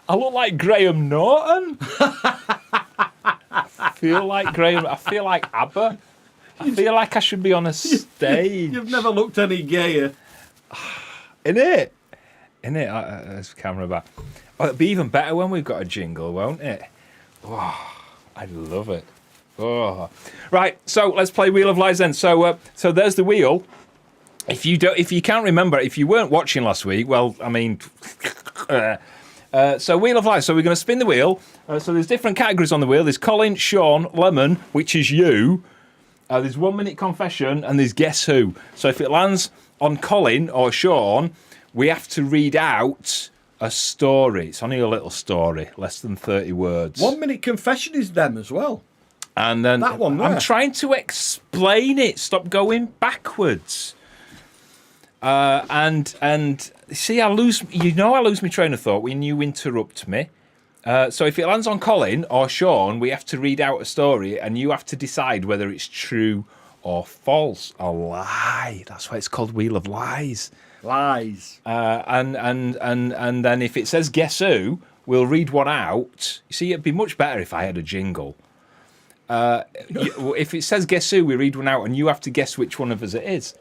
I look like Graham Norton. I feel like Graham. I feel like ABBA. I feel like I should be on a stage. You've never looked any gayer. In it. There's the camera back. Oh, it'll be even better when we've got a jingle, won't it? Oh, I love it. Oh, right. So let's play Wheel of Lies then. So there's the wheel. If you can't remember, if you weren't watching last week, well, I mean. So Wheel of Life. So we're going to spin the wheel. So there's different categories on the wheel. There's Colin, Sean, Lemon, which is you. There's 1 minute confession, and there's Guess Who. So if it lands on Colin or Sean, we have to read out a story. It's only a little story, less than 30 words. 1 minute confession is them as well. And then that one there. I'm trying to explain it. Stop going backwards. And see, I lose my train of thought when you interrupt me. So if it lands on Colin or Sean, we have to read out a story, and you have to decide whether it's true or false. A lie. That's why it's called Wheel of Lies. Lies. And then if it says Guess Who, we'll read one out. You see, it'd be much better if I had a jingle. If it says Guess Who, we read one out, and you have to guess which one of us it is.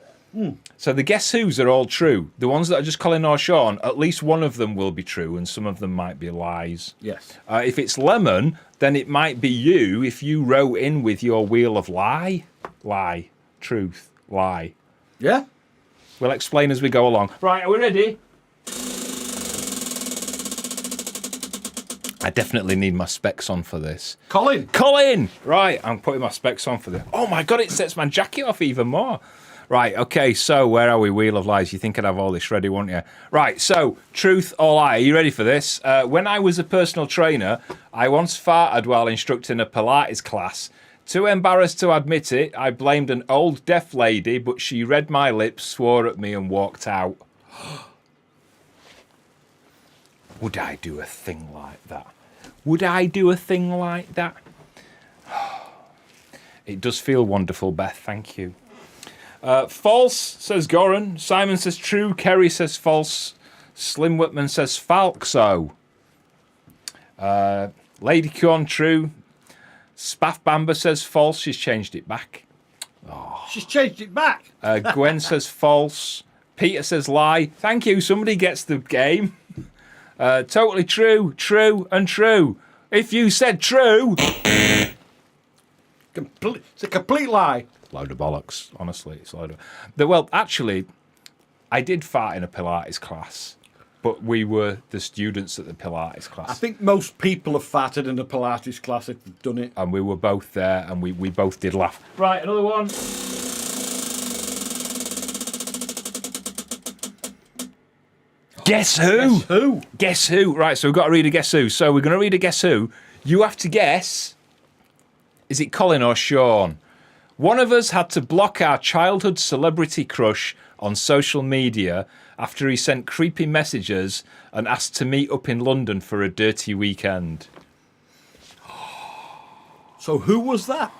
So the Guess Who's are all true. The ones that are just Colin or Sean, at least one of them will be true, and some of them might be lies. Yes. If it's Lemon, then it might be you if you wrote in with your wheel of lie, truth, lie. Yeah. We'll explain as we go along. Right, are we ready? I definitely need my specs on for this. Colin! Right, I'm putting my specs on for this. Oh my God, it sets my jacket off even more. Right, okay, so where are we? Wheel of Lies. You think I'd have all this ready, wouldn't you? Right, so truth or lie. Are you ready for this? When I was a personal trainer, I once farted while instructing a Pilates class. Too embarrassed to admit it, I blamed an old deaf lady, but she read my lips, swore at me, and walked out. Would I do a thing like that? Would I do a thing like that? It does feel wonderful, Beth. Thank you. False, says Goran. Simon says true. Kerry says false. Slim Whitman says falxo. Lady Corn, true. Spaff Bamba says false. She's changed it back. Oh. She's changed it back. Gwen says false. Peter says lie. Thank you. Somebody gets the game. Totally true. True and true. If you said true... It's a complete lie. Load of bollocks, honestly. It's a load of... Well, actually, I did fart in a Pilates class. but we were the students at the Pilates class. I think most people have farted in a Pilates class if they've done it. And we were both there, and we both did laugh. Right, another one. Guess who? Guess who? Guess who? Right, so we've got to read a guess who. So we're going to read a guess who. You have to guess, is it Colin or Sean? One of us had to block our childhood celebrity crush on social media after he sent creepy messages and asked to meet up in London for a dirty weekend. So who was that?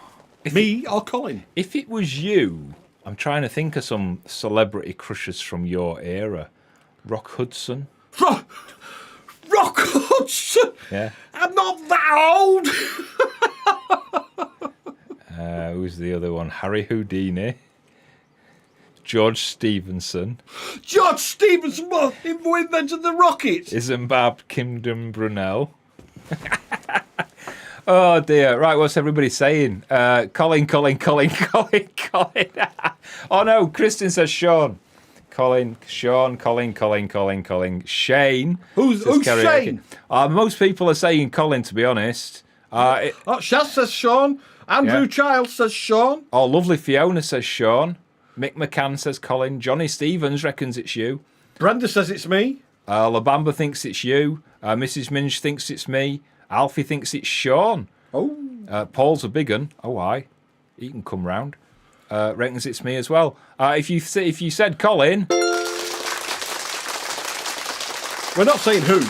Me or Colin? If it was you, I'm trying to think of some celebrity crushes from your era. Rock Hudson. Rock Hudson? Yeah. I'm not that old. Who's the other one? Harry Houdini. George Stevenson. George Stevenson, what? Who invented the rockets? Isambard Kingdom Brunel. Oh dear. Right, what's everybody saying? Colin. Oh no, Kristen says Sean. Colin. Shane. Who's karaoke. Shane? Most people are saying Colin, to be honest. Shaz says Sean. Andrew Yeah. Childs says Sean. Oh, lovely Fiona says Sean. Mick McCann says Colin. Johnny Stevens reckons it's you. Brenda says it's me. Labamba thinks it's you. Mrs. Minge thinks it's me. Alfie thinks it's Sean. Oh. Paul's a big un. Oh, aye. He can come round. Reckons it's me as well. If you said Colin... We're not saying who.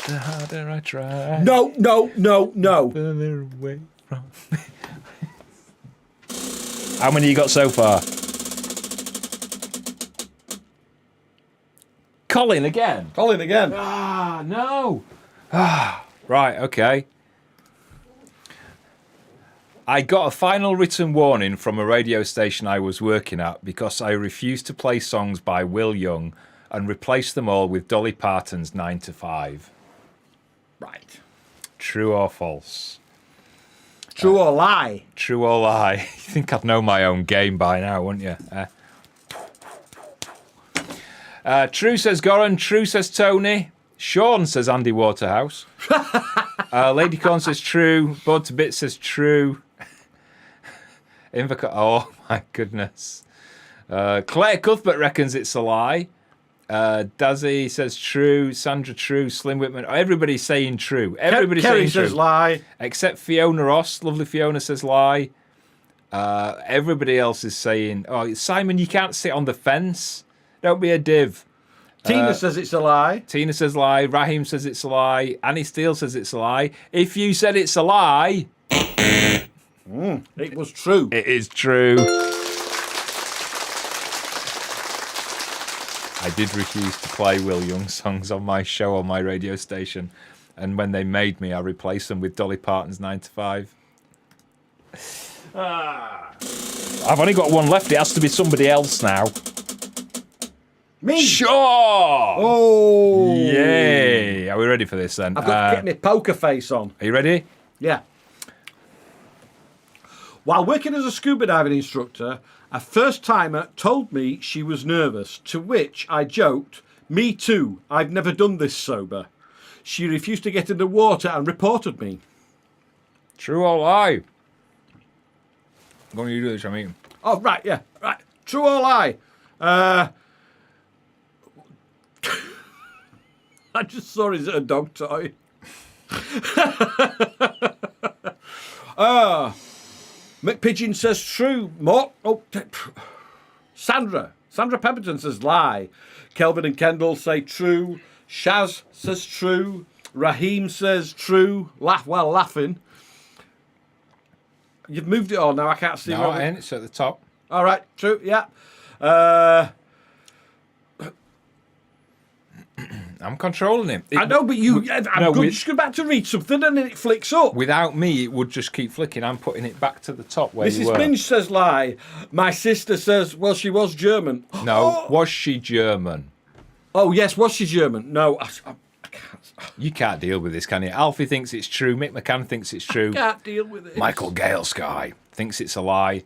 The harder I try... No. Further away from... How many you got so far? Colin again. Ah, no. Right, okay. I got a final written warning from a radio station I was working at because I refused to play songs by Will Young and replaced them all with Dolly Parton's 9 to 5. Right. True or false? True or lie? True or lie? You think I'd know my own game by now, wouldn't you? True says Goran. True says Tony. Sean says Andy Waterhouse. Lady Corn says true. Bud to Bit says true. Oh my goodness. Claire Cuthbert reckons it's a lie. Dazzy says true. Sandra true. Slim Whitman. Everybody's saying true. Everybody's Kerry saying says true. lie. Except Fiona Ross. Lovely Fiona says lie. Everybody else is saying, oh, Simon, you can't sit on the fence. Don't be a div. Tina says it's a lie. Tina says lie. Raheem says it's a lie. Annie Steele says it's a lie. If you said it's a lie... It was true. It is true. I did refuse to play Will Young songs on my show on my radio station. And when they made me, I replaced them with Dolly Parton's 9 to 5. I've only got one left. It has to be somebody else now. Me? Sure! Oh! Yay! Are we ready for this then? I've got to get my poker face on. Are you ready? Yeah. While working as a scuba diving instructor, a first-timer told me she was nervous, to which I joked, me too, I've never done this sober. She refused to get in the water and reported me. True or lie? When you do this, I mean. Oh, right, yeah, right. True or lie? I just saw it as a dog toy. McPigeon says true. Sandra Pemberton says lie. Kelvin and Kendall say true. Shaz says true. Raheem says true. Laughing. You've moved it all now. I can't see. No, it's at the top. All right, true. Yeah. I'm controlling him. I know, but I'm just going back to read something and then it flicks up. Without me, it would just keep flicking. I'm putting it back to the top where you Mrs. were. Minge says lie. My sister says, well, she was German. No, was she German? Oh, yes, was she German? No, I can't. You can't deal with this, can you? Alfie thinks it's true. Mick McCann thinks it's true. I can't deal with it. Michael Gale Sky thinks it's a lie.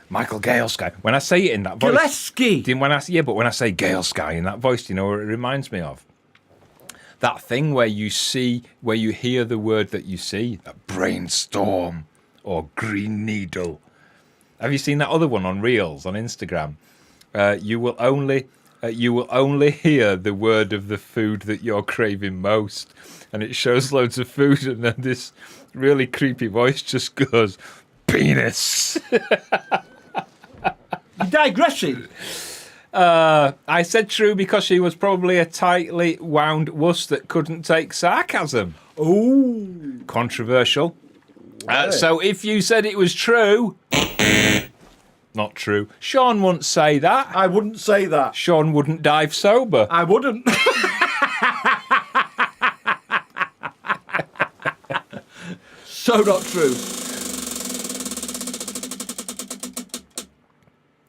Michael Gale Sky. When I say it in that voice, Gillespie. But when I say Gale Sky in that voice, do you know what it reminds me of? That thing where you hear the word that you see, a brainstorm or green needle. Have you seen that other one on Reels on Instagram? You will only hear the word of the food that you're craving most, and it shows loads of food, and then this really creepy voice just goes, penis. You're digressing. I said true because she was probably a tightly wound wuss that couldn't take sarcasm. Ooh. Controversial. So if you said it was true, not true. Sean wouldn't say that. I wouldn't say that. Sean wouldn't dive sober. I wouldn't. So not true.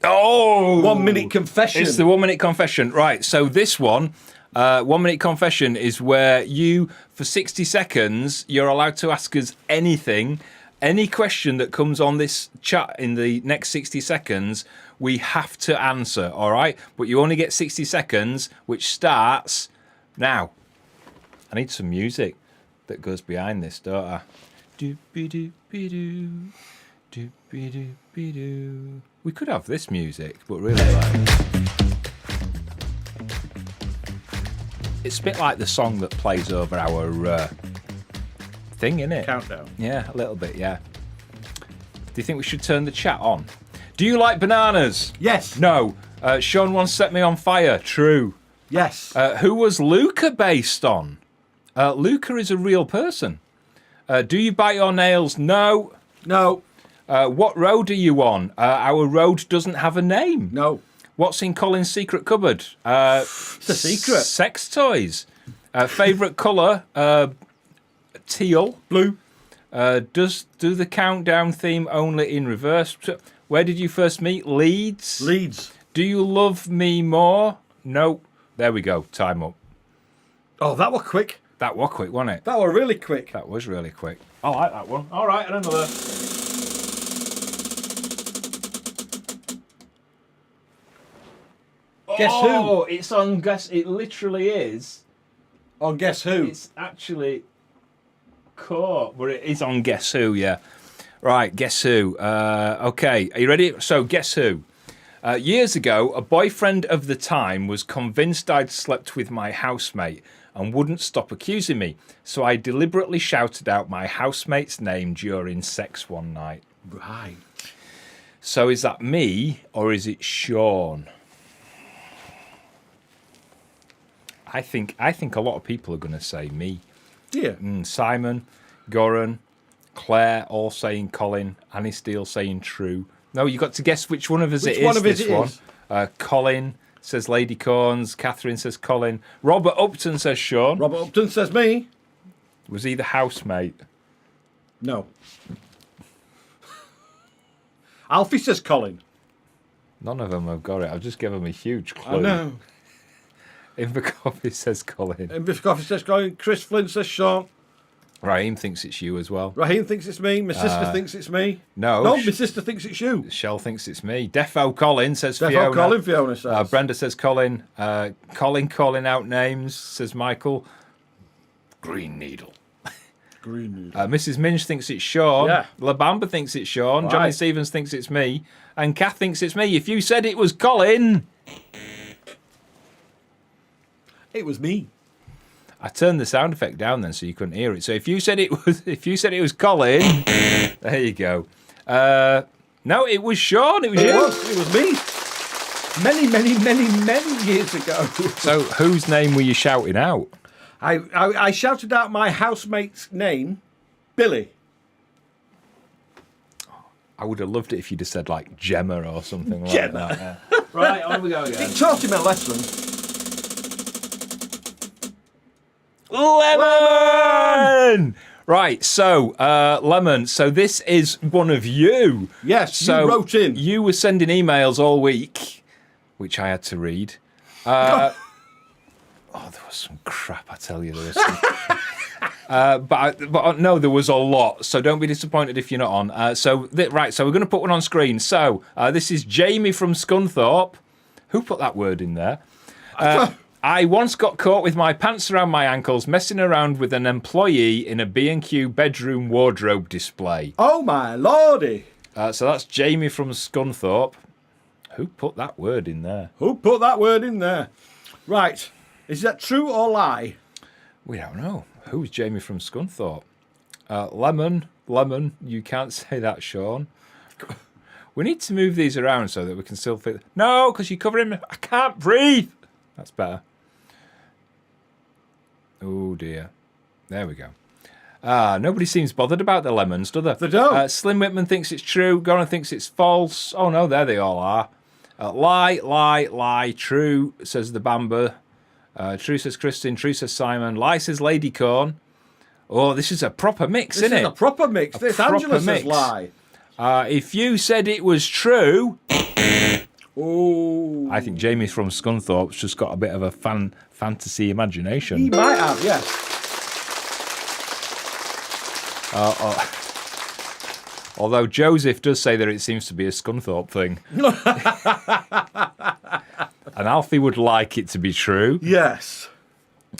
Oh! 1 minute confession. It's the 1 minute confession. Right, so this one, 1 minute confession is where you, for 60 seconds, you're allowed to ask us anything. Any question that comes on this chat in the next 60 seconds, we have to answer, all right? But you only get 60 seconds, which starts now. I need some music that goes behind this, don't I? Doopy-doopy-doo, doopy-doopy-doo. We could have this music, but really, it's a bit like the song that plays over our thing, innit? Countdown. Yeah, a little bit, yeah. Do you think we should turn the chat on? Do you like bananas? Yes. No. Sean once set me on fire. True. Yes. Who was Luca based on? Luca is a real person. Do you bite your nails? No. No. What road are you on? Our road doesn't have a name. No. What's in Colin's secret cupboard? It's a secret. Sex toys. Favourite colour? Teal. Blue. Do the countdown theme only in reverse? Where did you first meet? Leeds. Leeds. Do you love me more? No. There we go. Time up. Oh, that was quick. That was quick, wasn't it? That was really quick. That was really quick. I like that one. All right, and another. Guess who? Oh, it's on Guess. It literally is. On Guess Who? It's actually caught, but it is on Guess Who, yeah. Right, Guess Who. Okay, are you ready? So, Guess Who. Years ago, a boyfriend of the time was convinced I'd slept with my housemate and wouldn't stop accusing me. So I deliberately shouted out my housemate's name during sex one night. Right. So is that me or is it Sean? I think a lot of people are going to say me. Dear. Simon, Goran, Claire all saying Colin, Annie Steele saying true. No, you got to guess which one of us Which it is. one of us this it one. is? Colin says Lady Corns. Catherine says Colin. Robert Upton says Sean. Robert Upton says me. Was he the housemate? No. Alfie says Colin. None of them have got it. I've just given them a huge clue. I know. Invercoffee says Colin. And Biff Coffee says Colin. Chris Flynn says Sean. Raheem thinks it's you as well. Raheem thinks it's me. My sister thinks it's me. No. No, my sister thinks it's you. Shell thinks it's me. Defo Colin says Defo Fiona. Colin, Fiona says. Brenda says Colin. Colin calling out names, says Michael. Green Needle. Green Needle. Mrs. Minch thinks it's Sean. Yeah. La Bamba thinks it's Sean. Right. Johnny Stevens thinks it's me. And Kath thinks it's me. If you said it was Colin... It was me. I turned the sound effect down then so you couldn't hear it. So if you said it was Colin... there you go. No, it was Sean. It was you. It was me. Many years ago. So whose name were you shouting out? I shouted out my housemate's name, Billy. I would have loved it if you'd have said like Gemma or something like Gemma. that. Yeah. Right, on we go again. It taught him a lesson. Lemon! Right, so Lemon. So this is one of you. Yes, so you wrote in. You were sending emails all week, which I had to read. Oh, there was some crap. I tell you, there was some. But no, there was a lot. So don't be disappointed if you're not on. So we're going to put one on screen. So this is Jamie from Scunthorpe. Who put that word in there? I once got caught with my pants around my ankles messing around with an employee in a B&Q bedroom wardrobe display. Oh, my lordy. So that's Jamie from Scunthorpe. Who put that word in there? Who put that word in there? Right. Is that true or lie? We don't know. Who's Jamie from Scunthorpe? Lemon. You can't say that, Sean. We need to move these around so that we can still fit. No, because you're covering me. I can't breathe. That's better. Oh, dear. There we go. Nobody seems bothered about the lemons, do they? They don't. Slim Whitman thinks it's true. Goran thinks it's false. Oh, no, there they all are. Lie. True, says the Bamber. True, says Kristin. True, says Simon. Lie, says Lady Corn. Oh, this is a proper mix, isn't it? This is a proper mix. This Angela says lie. If you said it was true... Oh, I think Jamie from Scunthorpe's just got a bit of a fantasy imagination. He might have, yes. Although Joseph does say that it seems to be a Scunthorpe thing. And Alfie would like it to be true. Yes.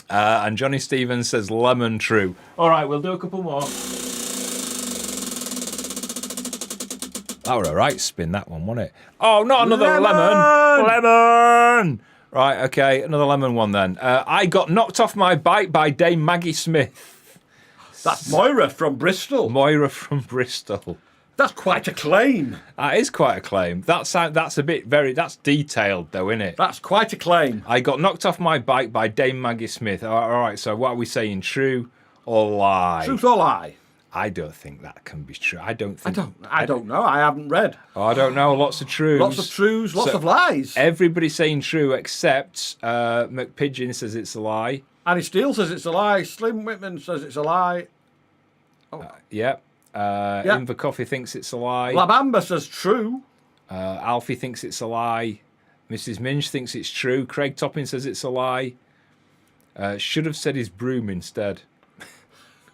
And Johnny Stevens says lemon true. All right, we'll do a couple more. That were a right spin, that one, wasn't it? Oh, not another lemon! Right, okay, another lemon one then. I got knocked off my bike by Dame Maggie Smith. That's Moira from Bristol. That's quite a claim. That is quite a claim. That's that's detailed though, isn't it? That's quite a claim. I got knocked off my bike by Dame Maggie Smith. All right, so what are we saying, true or lie? Truth or lie? I don't think that can be true. I don't know. I haven't read. Oh, I don't know. Lots of truths. Lots of truths, lots of lies. Everybody's saying true except McPidgeon says it's a lie. Annie Steele says it's a lie. Slim Whitman says it's a lie. Yep. Inver Coffee thinks it's a lie. Labamba says true. Alfie thinks it's a lie. Mrs. Minch thinks it's true. Craig Topping says it's a lie. Should have said his broom instead.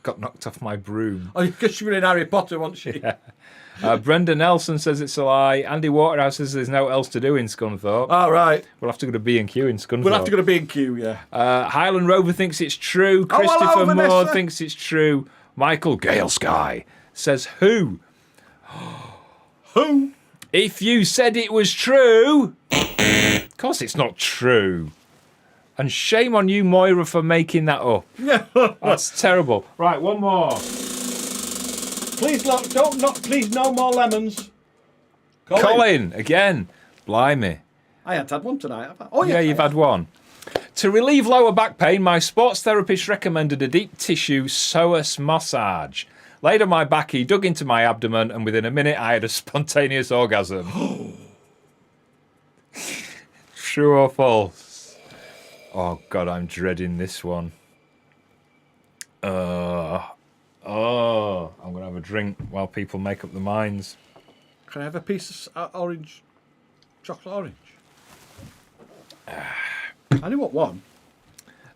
Got knocked off my broom. Oh, because she was in Harry Potter, wasn't she? Yeah. Brenda Nelson says it's a lie. Andy Waterhouse says there's no else to do in Scunthorpe. All right. We'll have to go to B&Q in Scunthorpe. We'll have to go to B&Q, yeah. Highland Rover thinks it's true. Christopher Moore thinks it's true. Michael Gale Sky says who? Who? If you said it was true. Of course it's not true. And shame on you, Moira, for making that up. Yeah. That's terrible. Right, one more. Please, please, no more lemons. Colin, again. Blimey. I had one tonight. Oh, yeah, you've had one. To relieve lower back pain, my sports therapist recommended a deep tissue psoas massage. Laid on my back, he dug into my abdomen, and within a minute, I had a spontaneous orgasm. True or false? Oh, God, I'm dreading this one. I'm going to have a drink while people make up their minds. Can I have a piece of orange, chocolate orange? I only want one.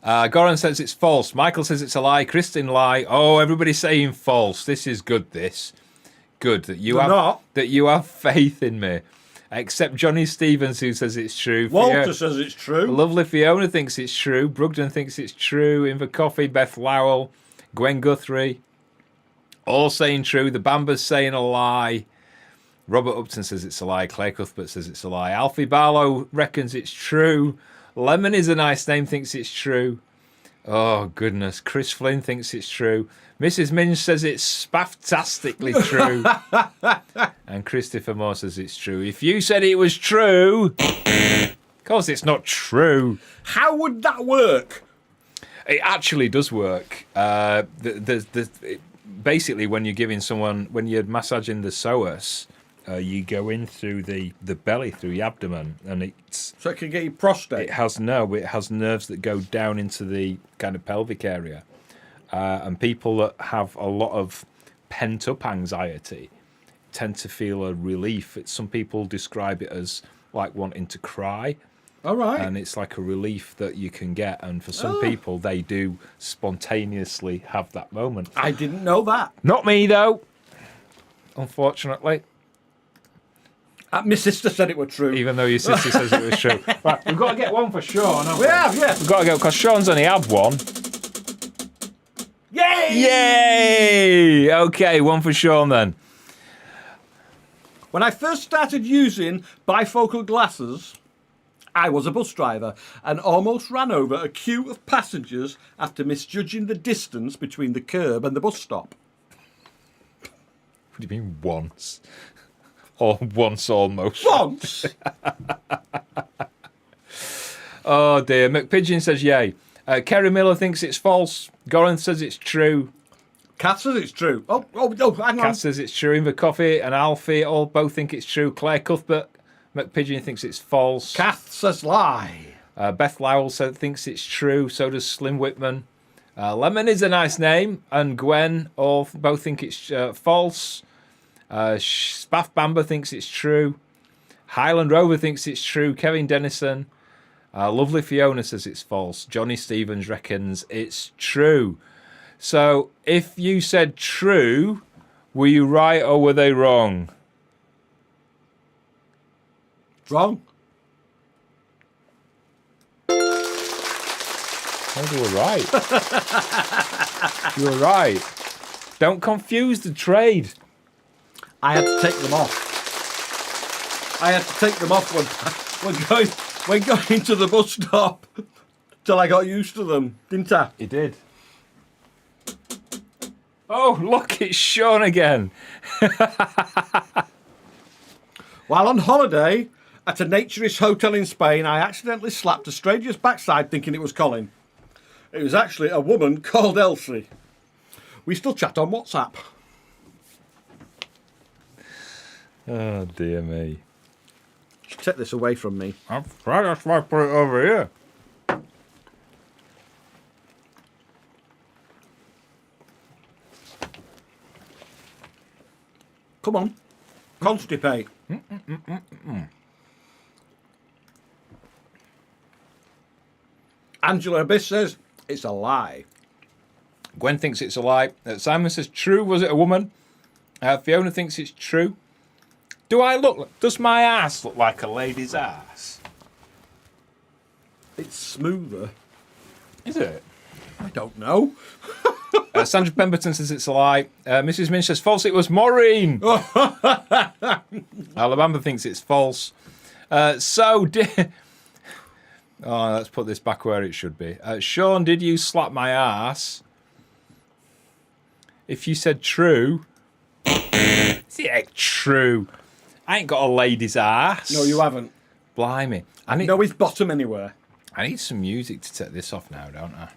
Goran says it's false. Michael says it's a lie. Kristin lie. Oh, everybody's saying false. This is good, this. Good that you have faith in me. Except Johnny Stevens, who says it's true. Walter says it's true. Lovely Fiona thinks it's true. Brugden thinks it's true. Inver Coffee, Beth Lowell, Gwen Guthrie. All saying true. The Bamber's saying a lie. Robert Upton says it's a lie. Claire Cuthbert says it's a lie. Alfie Barlow reckons it's true. Lemon is a nice name, thinks it's true. Oh, goodness. Chris Flynn thinks it's true. Mrs. Minch says it's spaftastically true. And Christopher Moore says it's true. If you said it was true, of course it's not true. How would that work? It actually does work. Basically, when you're giving someone, when you're massaging the psoas, you go in through the belly, through the abdomen, and it's so it can get your prostate. It has nerves that go down into the kind of pelvic area, and people that have a lot of pent up anxiety tend to feel a relief. Some people describe it as like wanting to cry, All right. And it's like a relief that you can get. And for some people, they do spontaneously have that moment. I didn't know that. Not me, though, unfortunately. My sister said it were true. Even though your sister says it was true. Right, we've got to get one for Sean, haven't we? We have, yeah. We've got to go, because Sean's only had one. Yay! Yay! Okay, one for Sean then. When I first started using bifocal glasses, I was a bus driver and almost ran over a queue of passengers after misjudging the distance between the curb and the bus stop. What do you mean once? Or once almost? Once! Oh dear. McPigeon says yay. Kerry Miller thinks it's false. Goran says it's true. Kat says it's true. Oh, hang on. Kat says it's true. Inver Coffee and Alfie all both think it's true. Claire Cuthbert, McPigeon thinks it's false. Kath says lie. Beth Lowell thinks it's true. So does Slim Whitman. Lemon is a nice name, and Gwen both think it's false. Spaff Bamber thinks it's true. Highland Rover thinks it's true. Kevin Dennison. Lovely Fiona says it's false. Johnny Stevens reckons it's true. So, if you said true, were you right or were they wrong? Wrong. Oh, you were right. You were right. Don't confuse the trade. I had to take them off. when going to the bus stop till I got used to them, didn't I? You did. Oh, look, it's Sean again. While on holiday at a naturist hotel in Spain, I accidentally slapped a stranger's backside thinking it was Colin. It was actually a woman called Elsie. We still chat on WhatsApp. Oh, dear me. Take this away from me. That's right, that's why I put it over here. Come on. Constipate. Angela Abyss says it's a lie. Gwen thinks it's a lie. Simon says true. Was it a woman? Fiona thinks it's true. Does my ass look like a lady's ass? It's smoother. Is it? I don't know. Sandra Pemberton says it's a lie. Mrs. Minch says false. It was Maureen. Alabama thinks it's false. Oh, let's put this back where it should be. Sean, did you slap my ass? If you said true, yeah, true. I ain't got a lady's ass. No, you haven't. Blimey. No, his bottom anywhere. I need some music to take this off now, don't I?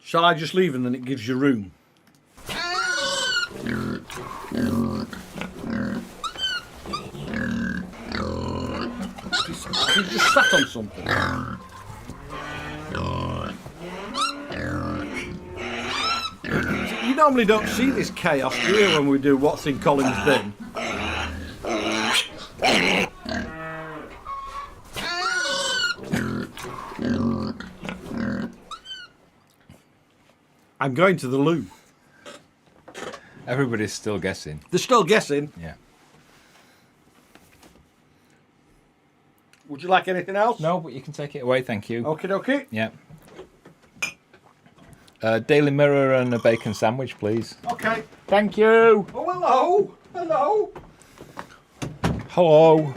Shall I just leave and then it gives you room? You just sat on something. You normally don't see this chaos, do you, when we do What's in Colin's Bin? I'm going to the loo. Everybody's still guessing. They're still guessing. Yeah. Would you like anything else? No, but you can take it away, thank you. Okie dokie. Yeah. Daily Mirror and a bacon sandwich, please. Okay. Thank you. Oh, hello. Hello. Hello.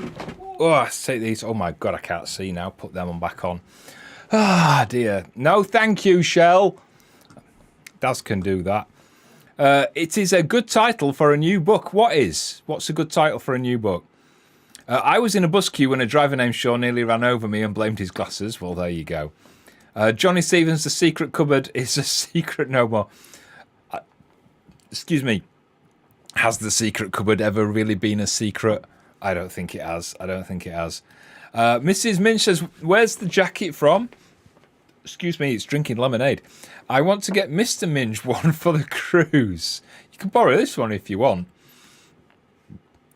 Oh, let's take these. Oh my God, I can't see now. Put them on back on. Ah, dear. No, thank you, Shell. Daz can do that. It is a good title for a new book. What's a good title for a new book? I was in a bus queue when a driver named Sean nearly ran over me and blamed his glasses. Well, there you go. Johnny Stevens, the secret cupboard is a secret no more. Excuse me. Has the secret cupboard ever really been a secret? I don't think it has. Mrs. Minch says, where's the jacket from? Excuse me, it's drinking lemonade. I want to get Mr. Minch one for the cruise. You can borrow this one if you want.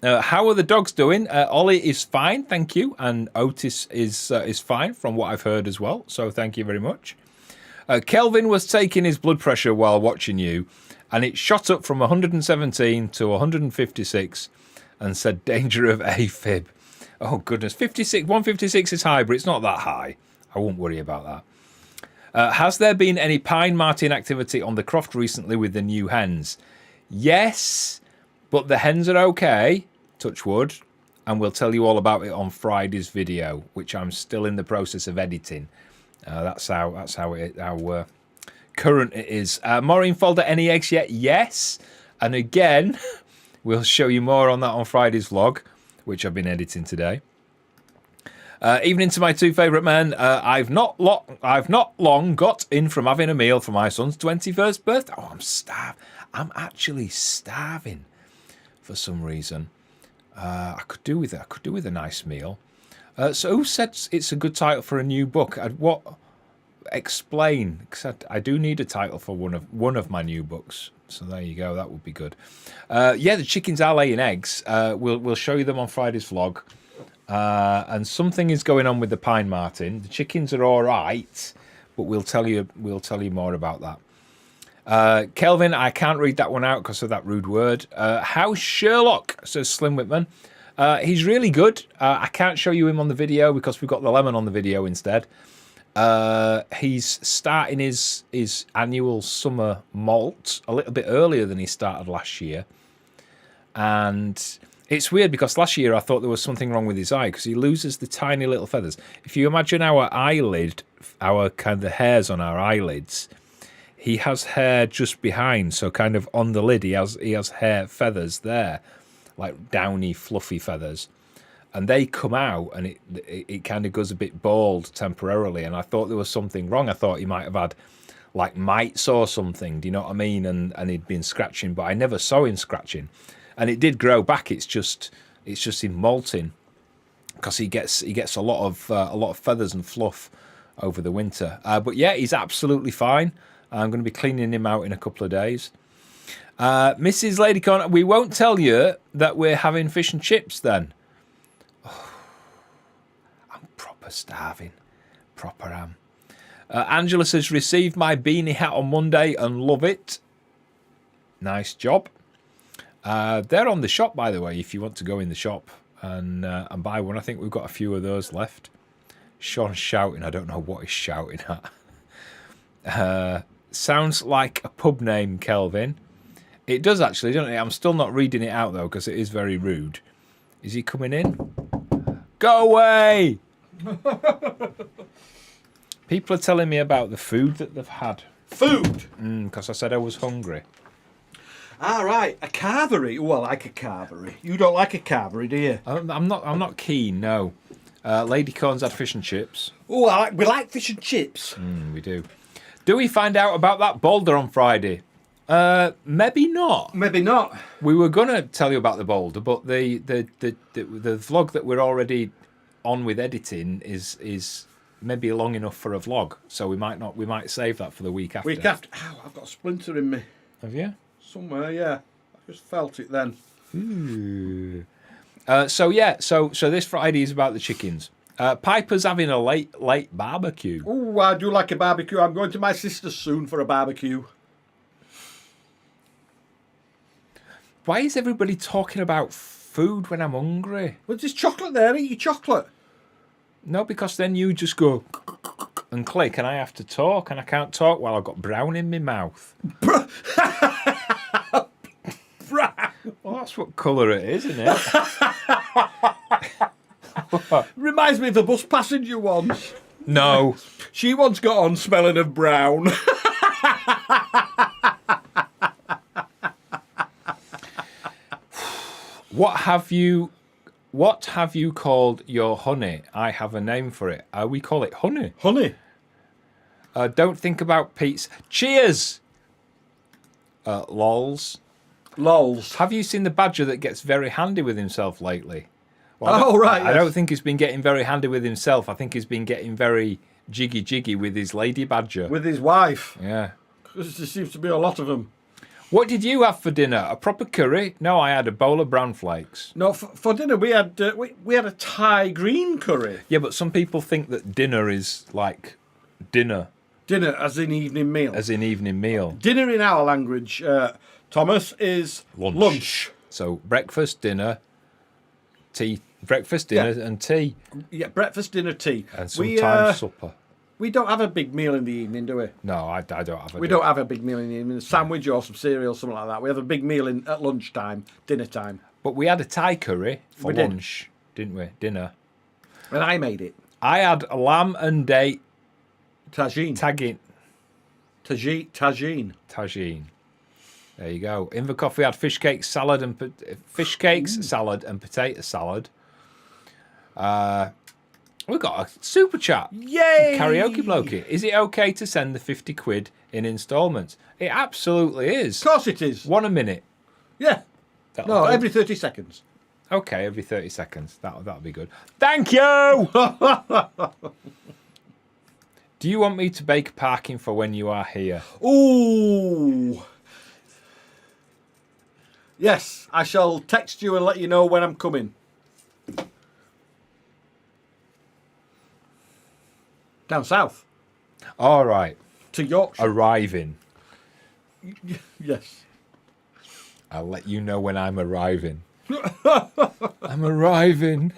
How are the dogs doing? Ollie is fine, thank you, and Otis is fine from what I've heard as well. So thank you very much. Kelvin was taking his blood pressure while watching you, and it shot up from 117 to 156, and said danger of AFib. Oh goodness, 156 is high, but it's not that high. I won't worry about that. Has there been any pine marten activity on the croft recently with the new hens? Yes, but the hens are okay. Touch wood, and we'll tell you all about it on Friday's video, which I'm still in the process of editing. That's how current it is. Maureen Folder, any eggs yet? Yes, and again, we'll show you more on that on Friday's vlog, which I've been editing today. Evening to my two favourite men. I've not long got in from having a meal for my son's 21st birthday. Oh, I'm starving. I'm actually starving for some reason. I could do with a nice meal. So who said it's a good title for a new book? Explain, because I do need a title for one of my new books. So there you go. That would be good. Yeah, the chickens are laying eggs. We'll show you them on Friday's vlog. And something is going on with the pine marten. The chickens are all right, but we'll tell you more about that. Kelvin, I can't read that one out because of that rude word. How's Sherlock? Says Slim Whitman. He's really good. I can't show you him on the video because we've got the lemon on the video instead. He's starting his annual summer molt a little bit earlier than he started last year. And it's weird because last year I thought there was something wrong with his eye because he loses the tiny little feathers. If you imagine our eyelid, our kind of hairs on our eyelids, he has hair just behind, so kind of on the lid he has hair feathers there, like downy, fluffy feathers, and they come out, and it kind of goes a bit bald temporarily. And I thought there was something wrong. I thought he might have had like mites or something. Do you know what I mean? And he'd been scratching, but I never saw him scratching, and it did grow back. It's just him molting because he gets a lot of feathers and fluff over the winter. But yeah, he's absolutely fine. I'm going to be cleaning him out in a couple of days. Mrs. Ladycorn, we won't tell you that we're having fish and chips then. Oh, I'm proper starving. Proper am. Angela says, received my beanie hat on Monday and love it. Nice job. They're on the shop, by the way, if you want to go in the shop and buy one. I think we've got a few of those left. Sean's shouting. I don't know what he's shouting at. Sounds like a pub name, Kelvin. It does actually, doesn't it? I'm still not reading it out, though, because it is very rude. Is he coming in? Go away! People are telling me about the food that they've had. Food? Because I said I was hungry. Ah, right. A carvery. Oh, I like a carvery. You don't like a carvery, do you? I'm not keen, no. Lady Corn's had fish and chips. Oh, we like fish and chips. We do. Do we find out about that boulder on Friday? Maybe not. Maybe not. We were going to tell you about the boulder, but the vlog that we're already on with editing is maybe long enough for a vlog, so we might not. We might save that for the week after. Ow, I've got a splinter in me. Have you? Somewhere, yeah. I just felt it then. Ooh. So this Friday is about the chickens. Piper's having a late barbecue. Oh, I do like a barbecue. I'm going to my sister's soon for a barbecue. Why is everybody talking about food when I'm hungry? Well, there's chocolate there. Eat your chocolate. No, because then you just go and click, and I have to talk, and I can't talk while I've got brown in my mouth. Brown. Well, that's what colour it is, isn't it? Reminds me of the bus passenger once. No. She once got on smelling of brown. What have you called your honey? I have a name for it. We call it honey. Honey. Don't think about Pete's. Cheers! Lols. Lols. Have you seen the badger that gets very handy with himself lately? Well, right. I don't think he's been getting very handy with himself. I think he's been getting very jiggy with his lady badger. With his wife. Yeah. There seems to be a lot of them. What did you have for dinner? A proper curry? No, I had a bowl of brown flakes. No, for dinner we had we had a Thai green curry. Yeah, but some people think that dinner is like dinner, Dinner as in evening meal. as in evening meal. Dinner in our language, Thomas, is lunch. So breakfast, dinner, tea. Breakfast, dinner, and tea. Yeah, breakfast, dinner, tea. And sometimes supper. We don't have a big meal in the evening, do we? No, I don't have a We don't have a big meal in the evening. A sandwich or some cereal, something like that. We have a big meal at lunchtime, dinner time. But we had a Thai curry for We did. lunch, didn't we? Dinner. And I made it. I had lamb and date Tagine. tagine. There you go. In the coffee, we had fish cakes, salad, and salad, and potato salad. We got a super chat. Yay! Karaoke blokey. Is it okay to send the 50 quid in instalments? It absolutely is. Of course it is. One a minute. Yeah. That'll No, do. every 30 seconds. Okay, every 30 seconds. That'll be good. Thank you! Do you want me to bake parking for when you are here? Ooh. Yes, I shall text you and let you know when I'm coming. Down south. All right. To Yorkshire. Arriving. Yes. I'll let you know when I'm arriving. I'm arriving.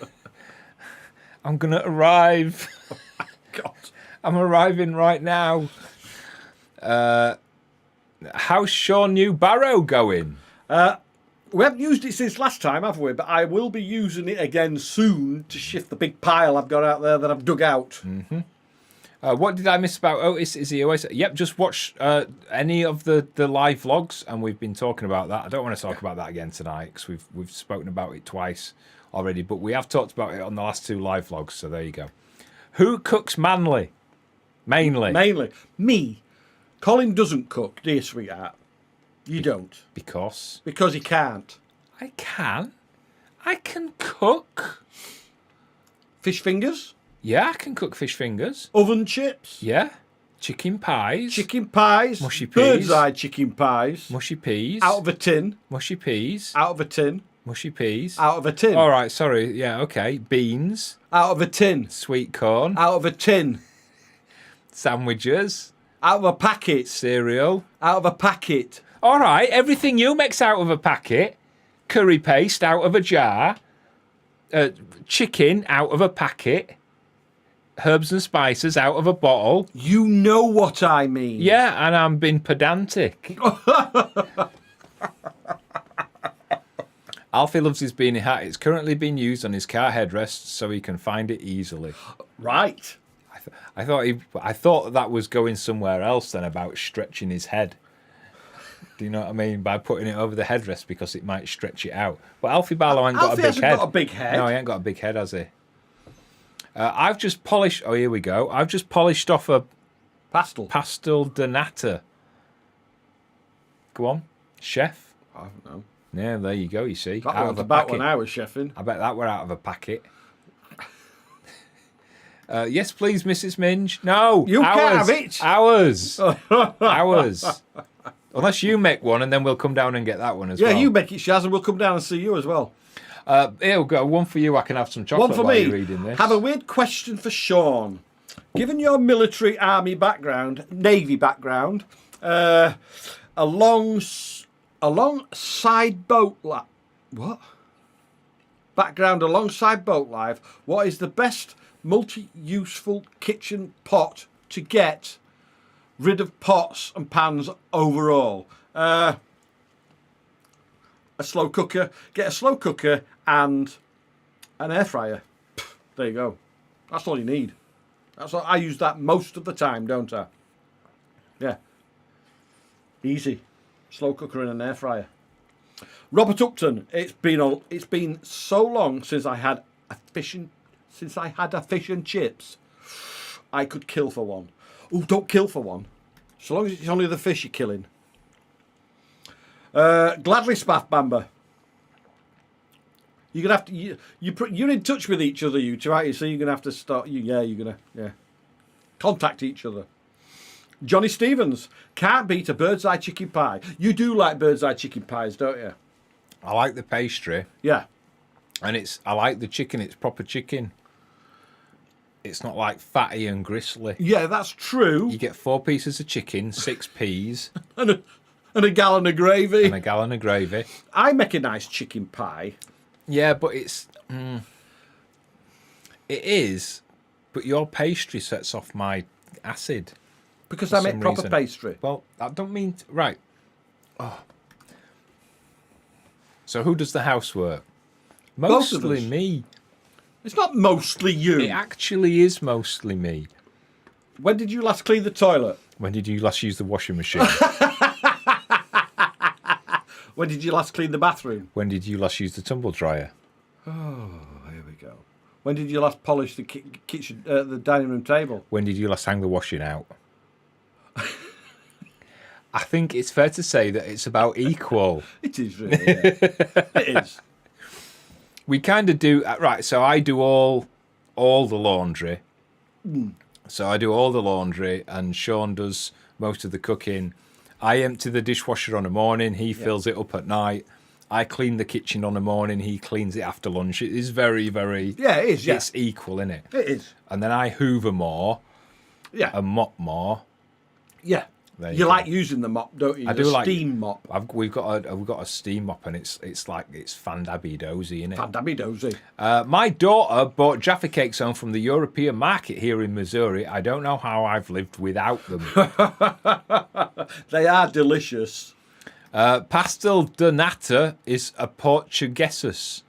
I'm going to arrive. God. I'm arriving right now. How's Sean New Barrow going? We haven't used it since last time, have we? But I will be using it again soon to shift the big pile I've got out there that I've dug out. Mm-hmm. What did I miss about Otis? Is he always... Yep, just watch any of the live vlogs, and we've been talking about that. I don't want to talk about that again tonight, because we've spoken about it twice already, but we have talked about it on the last 2 live vlogs, so there you go. Who cooks mainly? Mainly. Me. Colin doesn't cook, dear sweetheart. You don't. Because Because he can't. I can cook. Fish fingers? Yeah, I can cook fish fingers. Oven chips? Yeah. Chicken pies. Chicken pies? Mushy peas. Bird's eye chicken pies? Mushy peas. Out of a tin? Mushy peas. Out of a tin? Mushy peas. Out of a tin? All right, sorry. Yeah, okay. Beans. Out of a tin? Sweet corn. Out of a tin? Sandwiches. Out of a packet? Cereal. Out of a packet? All right, everything you mix out of a packet. Curry paste out of a jar. Chicken out of a packet. Herbs and spices out of a bottle. You know what I mean. Yeah, and I'm being pedantic. Alfie loves his beanie hat. It's currently being used on his car headrest so he can find it easily. Right. I thought that was going somewhere else than about stretching his head. Do you know what I mean? By putting it over the headrest because it might stretch it out. But Alfie Barlow ain't got a big hasn't head. got a big head. No, he ain't got a big head, has he? I've just polished... Oh, here we go. I've just polished off a pastel de nata. Go on, chef. I don't know. Yeah, there you go, you see. That out was of a about packet. when I was chefing. I bet that were out of a packet. Yes, please, Mrs. Minge. No, You ours. can't have it. Ours. Ours. Unless you make one, and then we'll come down and get that one as well. Yeah, you make it, Shaz, and we'll come down and see you as well. Here we go. One for you. I can have some chocolate One for while me. you're reading this. Have a weird question for Sean. Given your military army background, navy background, alongside boat life, alongside boat life, what is the best multi-useful kitchen pot to get rid of pots and pans overall? A slow cooker. Get a slow cooker and an air fryer. There you go. That's all you need. That's all. I use that most of the time, don't I? Yeah. Easy. Slow cooker and an air fryer. Robert Upton. It's been so long since I had a fish and chips. I could kill for one. Oh, don't kill for one. So long as it's only the fish you're killing. Gladly, Spaff Bamba. You're gonna have to. You're in touch with each other, you two, aren't you? So you're gonna have to start. You're gonna contact each other. Johnny Stevens, can't beat a bird's eye chicken pie. You do like bird's eye chicken pies, don't you? I like the pastry, Yeah. and I like the chicken. It's proper chicken. It's not like fatty and gristly. Yeah, that's true. You get 4 pieces of chicken, 6 peas, And a gallon of gravy. and a gallon of gravy. I make a nice chicken pie. Yeah, but it is, but your pastry sets off my acid. Because For I make some proper reason. pastry. Well, I don't mean... right. Oh. So who does the housework? Both of Mostly us. me. It's not mostly you. It actually is mostly me. When did you last clean the toilet? When did you last use the washing machine? When did you last clean the bathroom? When did you last use the tumble dryer? Oh, here we go. When did you last polish the kitchen, the dining room table? When did you last hang the washing out? I think it's fair to say that it's about equal. It is really. Yeah. It is. We kind of do right. So I do all the laundry. So I do all the laundry, and Sean does most of the cooking. I empty the dishwasher on a morning. He fills it up at night. I clean the kitchen on a morning. He cleans it after lunch. It is very, very. Yeah, it is. Yeah, It's equal, isn't it? it is. And then I hoover more Yeah, and mop more. yeah. There You you like go. using the mop, don't you? I The do like- steam mop. We've got a steam mop, and it's fandabby dozy, isn't it? Fandabby dozy. My daughter bought Jaffa cakes home from the European market here in Missouri. I don't know how I've lived without them. They are delicious. Pastel de nata is a Portuguesus.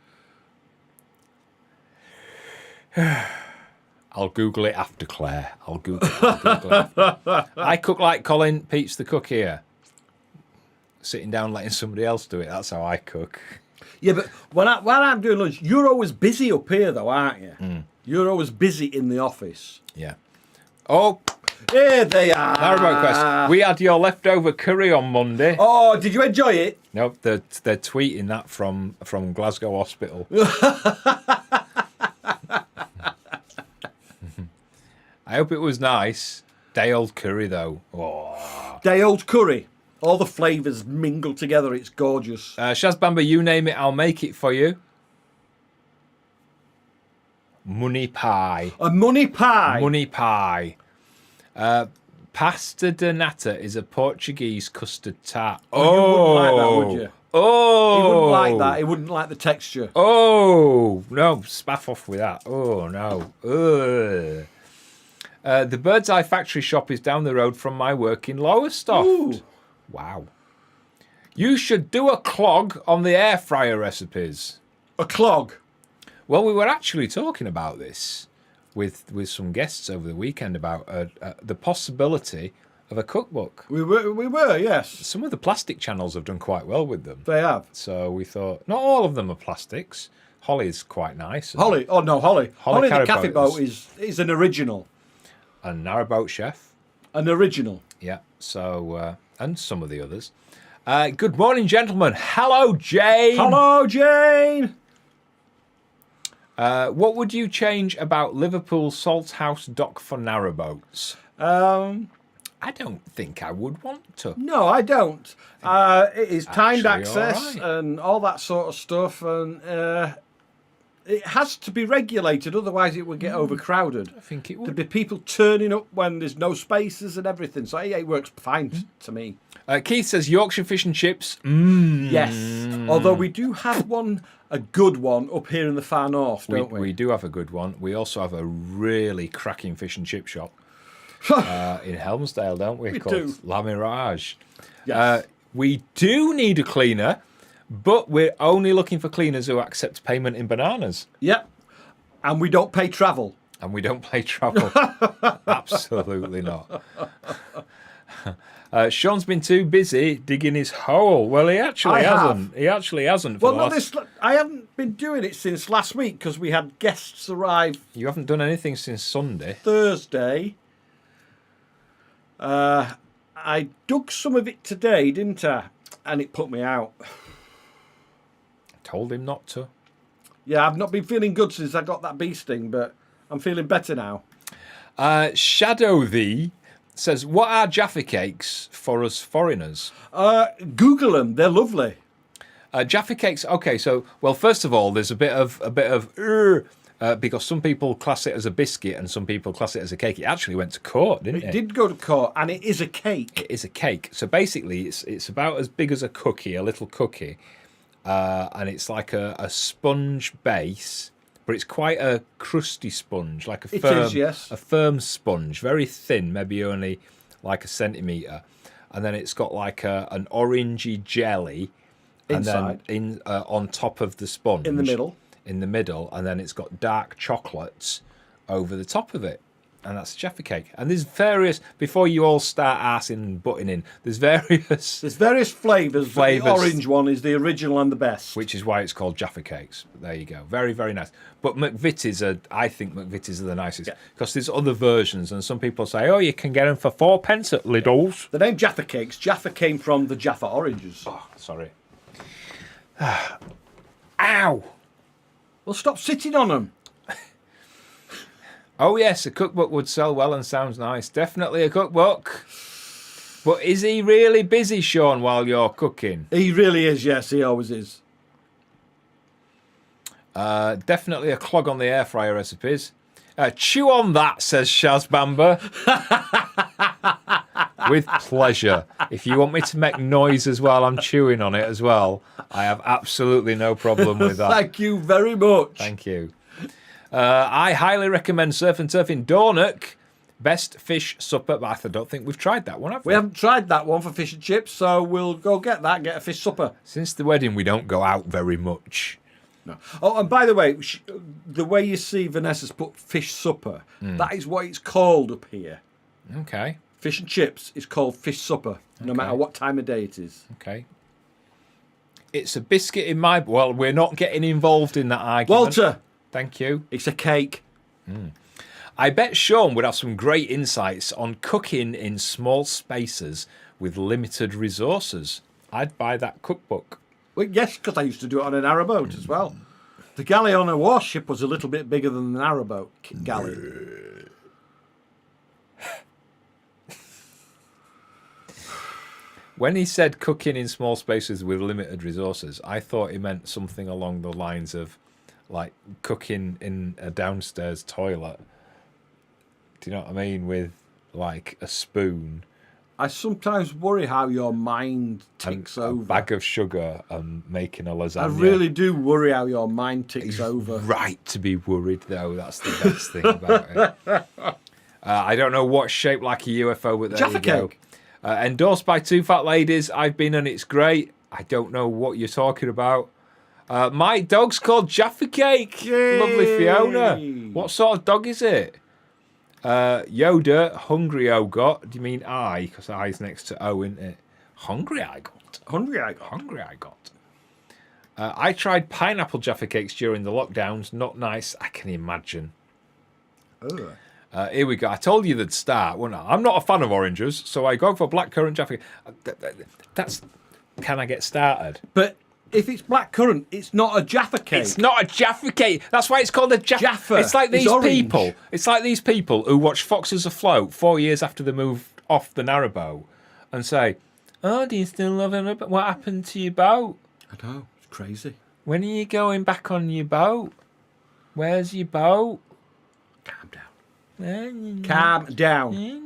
I'll Google it after, Claire. I'll Google it after. I cook like Colin, Pete's the cook here. Sitting down letting somebody else do it. That's how I cook. Yeah, but when I'm doing lunch, you're always busy up here, though, aren't you? You're always busy in the office. Yeah. Oh, Here they are. Narrowboat Quest. We had your leftover curry on Monday. Oh, did you enjoy it? Nope, they're tweeting that from Glasgow Hospital. I hope it was nice. Day old curry though. Oh. Day old curry. All the flavours mingle together. It's gorgeous. Shaz Bamba, you name it, I'll make it for you. Money pie. A money pie. Money pie. Pasta de nata is a Portuguese custard tart. You wouldn't like that, would you? Oh. He wouldn't like that. He wouldn't like the texture. Oh, no, spaff off with that. Oh, no. Ugh. The Bird's Eye Factory shop is down the road from my work in Lowestoft. Ooh. Wow. You should do a clog on the air fryer recipes. A clog. Well, we were actually talking about this with some guests over the weekend about the possibility of a cookbook. We were, yes. Some of the plastic channels have done quite well with them. They have. So we thought, not all of them are plastics. Holly's quite nice. Holly. Oh, no, Holly. Holly the Caribou Cafe Boat is an original. And Narrowboat Chef. An original. Yeah. So, and some of the others. Good morning, gentlemen. Hello, Jane. Hello, Jane. What would you change about Liverpool Salthouse Dock for narrowboats? I don't think I would want to. No, I don't. It is timed Actually, access all right. and all that sort of stuff, and it has to be regulated, otherwise it would get overcrowded. I think it There'd would. be people turning up when there's no spaces and everything, so yeah, it works fine to me. Keith says Yorkshire fish and chips. Mmm. Yes, although we do have a good one up here in the far north, don't we? We do have a good one. We also have a really cracking fish and chip shop in Helmsdale, don't we? We called do. La Mirage. Yes. We do need a cleaner, but we're only looking for cleaners who accept payment in bananas. Yep, and we don't pay travel. And we don't play travel. Absolutely not. Sean's been too busy digging his hole. Well, he actually hasn't. He actually hasn't. Well, I haven't been doing it since last week because we had guests arrive You haven't done anything since Sunday. Thursday. I dug some of it today, didn't I? And it put me out. Told him not to. Yeah, I've not been feeling good since I got that bee sting, but I'm feeling better now. Shadow Thee says, what are Jaffa cakes for us foreigners? Google them. They're lovely. Jaffa cakes. Okay, so first of all, there's a bit of because some people class it as a biscuit and some people class it as a cake. It actually went to court, didn't it? It did go to court, and it is a cake. It is a cake. So basically, it's about as big as a cookie, a little cookie, and it's like a sponge base, but it's quite a crusty sponge, like a firm sponge, very thin, maybe only like a centimetre, and then it's got like an orangey jelly Inside. And then on top of the sponge. In the middle. In the middle, and then it's got dark chocolates over the top of it. And that's a Jaffa cake. And there's various, before you all start arsing and butting in, there's various flavours. The orange one is the original and the best. Which is why it's called Jaffa cakes. There you go. Very, very nice. But I think McVitie's are the nicest. Because there's other versions, and some people say, oh, you can get them for 4p at Lidl's. The name Jaffa cakes, Jaffa came from the Jaffa oranges. Oh, sorry. Ow! Well, stop sitting on them. Oh, yes, a cookbook would sell well and sounds nice. Definitely a cookbook. But is he really busy, Sean, while you're cooking? He really is, yes, he always is. Definitely a clog on the air fryer recipes. Chew on that, says Shaz Bamba. With pleasure. If you want me to make noises while I'm chewing on it as well, I have absolutely no problem with that. Thank you very much. Thank you. I highly recommend Surf and Turf in Dornoch. Best fish supper, but I don't think we've tried that one, have we? We haven't tried that one for fish and chips, so we'll go get a fish supper. Since the wedding, we don't go out very much. No. Oh, and by the way, the way you see Vanessa's put fish supper, that is what it's called up here. Okay. Fish and chips is called fish supper, no matter what time of day it is. Okay. It's a biscuit in my... Well, we're not getting involved in that argument. Walter! Thank you. It's a cake. I bet Sean would have some great insights on cooking in small spaces with limited resources. I'd buy that cookbook. Well, yes, because I used to do it on a narrowboat as well. The galley on a warship was a little bit bigger than the narrowboat galley. When he said cooking in small spaces with limited resources, I thought he meant something along the lines of like cooking in a downstairs toilet. Do you know what I mean? With like a spoon. I sometimes worry how your mind ticks over. A bag of sugar and making a lasagna. I really do worry how your mind ticks over. Right to be worried, though. That's the best thing about it. I don't know what shaped like a UFO, but there Jaffa you go. cake. Endorsed by Two Fat Ladies. I've been and it's great. I don't know what you're talking about. My dog's called Jaffa Cake. Yay. Lovely Fiona. What sort of dog is it? Yoda, hungry O got. Do you mean I? Because I's next to O, isn't it? Hungry I got. Hungry I got. Hungry I got. I tried pineapple Jaffa cakes during the lockdowns. Not nice, I can imagine. Ugh. Here we go. I told you they'd start, wasn't I? I'm not a fan of oranges, so I go for blackcurrant Jaffa. That's. Can I get started? But if it's blackcurrant, it's not a Jaffa cake. It's not a Jaffa cake. That's why it's called a Jaffa. It's like these people. It's like these people who watch Foxes Afloat 4 years after they move off the narrowboat and say, "Oh, do you still love it? What happened to your boat? I know. It's crazy. When are you going back on your boat? Where's your boat? Calm down. Calm down.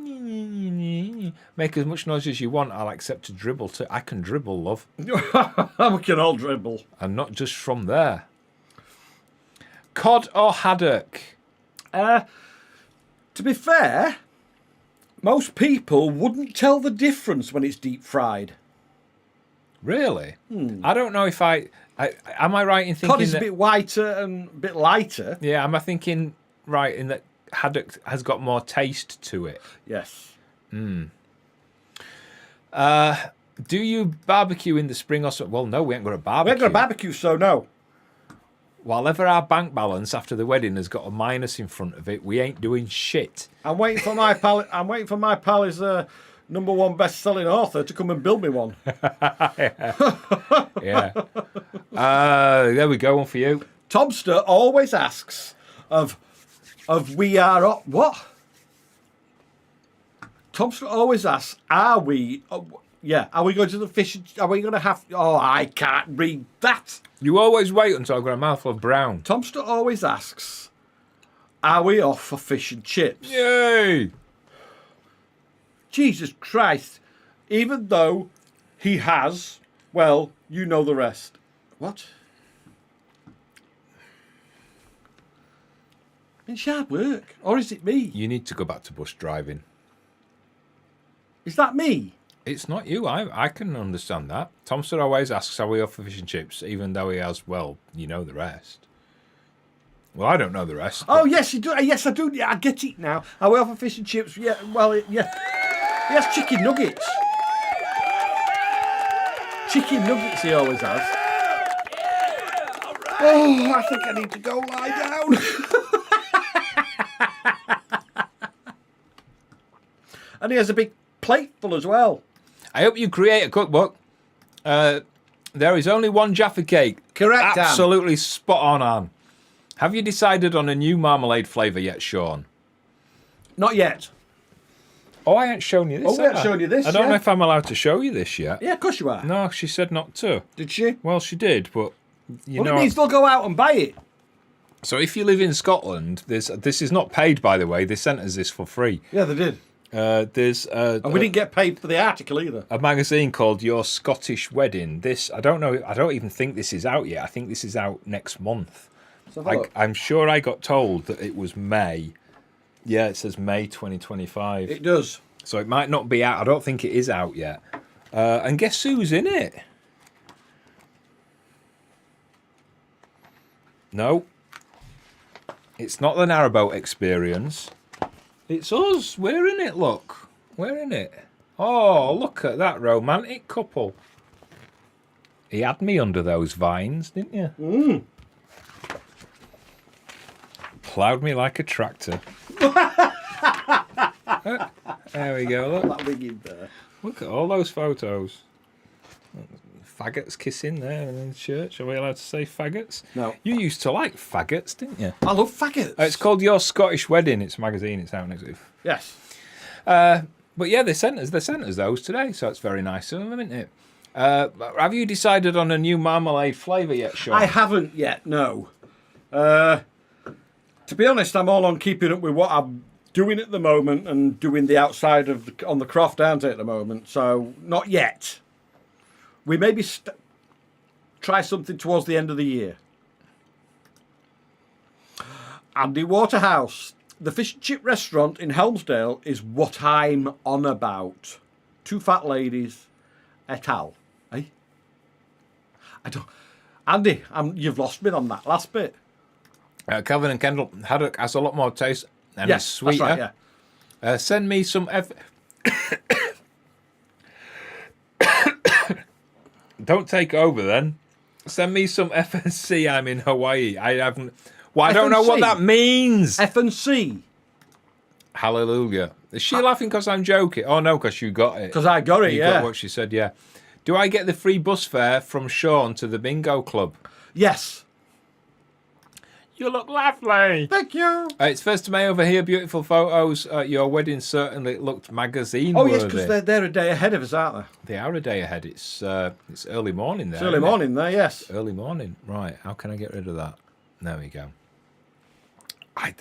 Make as much noise as you want. I'll accept a dribble too. I can dribble, love. We can all dribble. And not just from there. Cod or haddock? To be fair, most people wouldn't tell the difference when it's deep fried. Really? I don't know if I am I right in thinking Cod is a bit whiter and a bit lighter. Yeah, am I thinking right in that haddock has got more taste to it? Yes. Do you barbecue in the spring or something? Well, no, we ain't got a barbecue. We ain't got a barbecue, so no. While ever our bank balance after the wedding has got a minus in front of it, we ain't doing shit. I'm waiting for my pal. I'm waiting for my pal is #1 best-selling author to come and build me one. Yeah. There we go, one for you. Tomster always asks of we are what? Thompson always asks, are we going to the fish? Are we going to have... Oh, I can't read that. You always wait until I've got a mouthful of brown. Thompson always asks, are we off for fish and chips? Yay! Jesus Christ. Even though he has, well, you know the rest. What? It's hard work. Or is it me? You need to go back to bus driving. Is that me? It's not you. I can understand that. Thompson always asks, are we off for fish and chips? Even though he has, well, you know the rest. Well, I don't know the rest. Oh, yes, you do. Yes, I do. Yeah, I get it now. Are we off for fish and chips? Yeah, well, yeah. He has chicken nuggets. Chicken nuggets he always has. Oh, I think I need to go lie down. And he has a big plate full as well. I hope you create a cookbook. There is only one Jaffa cake. Correct, Anne. Absolutely spot on, Anne. Have you decided on a new marmalade flavour yet, Sean? Not yet. Oh, I ain't shown you this. Oh, we haven't shown you this, I don't yeah. know if I'm allowed to show you this yet. Yeah, of course you are. No, she said not to. Did she? Well, she did, but you Well, know. it means they'll go out and buy it. So if you live in Scotland, this is not paid, by the way. They sent us this for free. Yeah, they did. There's And we didn't get paid for the article either. a magazine called Your Scottish Wedding. This, I don't know. I don't even think this is out yet. I think this is out next month. Let's have a look. I'm sure I got told that it was May. Yeah, it says May 2025. It does. So it might not be out. I don't think it is out yet. And guess who's in it? No. It's not the narrowboat experience. It's us. We're in it, look. We're in it. Oh, look at that romantic couple. He had me under those vines, didn't you? Mm. Ploughed me like a tractor. There we go, look. That wig in there. Look at all those photos. Faggots kissing there in church. Are we allowed to say faggots? No. You used to like faggots, didn't you? I love faggots. It's called Your Scottish Wedding. It's a magazine. It's out next week. Yes. But yeah, they sent us those today, so it's very nice of them, isn't it? Have you decided on a new marmalade flavour yet, Sean? I haven't yet, no. To be honest, I'm all on keeping up with what I'm doing at the moment and doing the outside of on the croft, aren't I, at the moment? So, not yet. We maybe try something towards the end of the year. Andy Waterhouse. The fish and chip restaurant in Helmsdale is what I'm on about. Two fat ladies, et al. Eh? I don't... Andy, you've lost me on that last bit. Calvin and Kendall, haddock has a lot more taste and Yes, it's sweeter. that's right, yeah. Send me some... Don't take over then. Send me some FNC. I'm in Hawaii. I haven't... Well, I don't know what that means. F&C. Hallelujah. Is she laughing because I'm joking? Oh, no, because you got it. Because I got it, You yeah. got what she said, yeah. Do I get the free bus fare from Sean to the bingo club? Yes. You look lovely. Thank you. It's 1st of May over here. Beautiful photos. Your wedding certainly looked magazine Oh, worthy. yes, because they're a day ahead of us, aren't they? They are a day ahead. It's early morning there. It's early isn't it? morning there, yes. Early morning. Right. How can I get rid of that? There we go.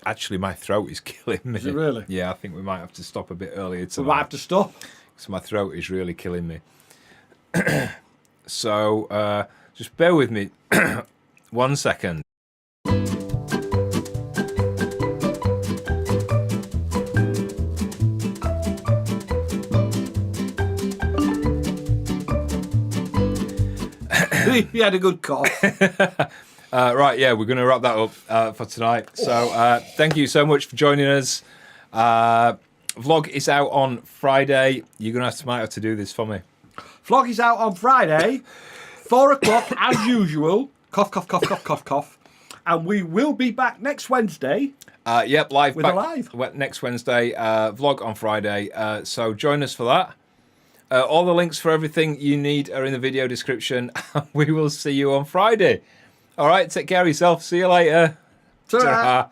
Actually, my throat is killing me. Is it really? Yeah, I think we might have to stop a bit earlier tonight. We might have to stop. Because my throat is really killing me. So, just bear with me 1 second. He had a good cough. Right, yeah, we're going to wrap that up for tonight. So thank you so much for joining us. Vlog is out on Friday. You're going to might have to do this for me. Vlog is out on Friday, 4 o'clock as usual. Cough, cough, cough, cough, cough, cough. And we will be back next Wednesday. Yep, live. With a live. Next Wednesday, vlog on Friday. So join us for that. All the links for everything you need are in the video description. We will see you on Friday. All right, take care of yourself. See you later. Ta-ra. Ta-ra.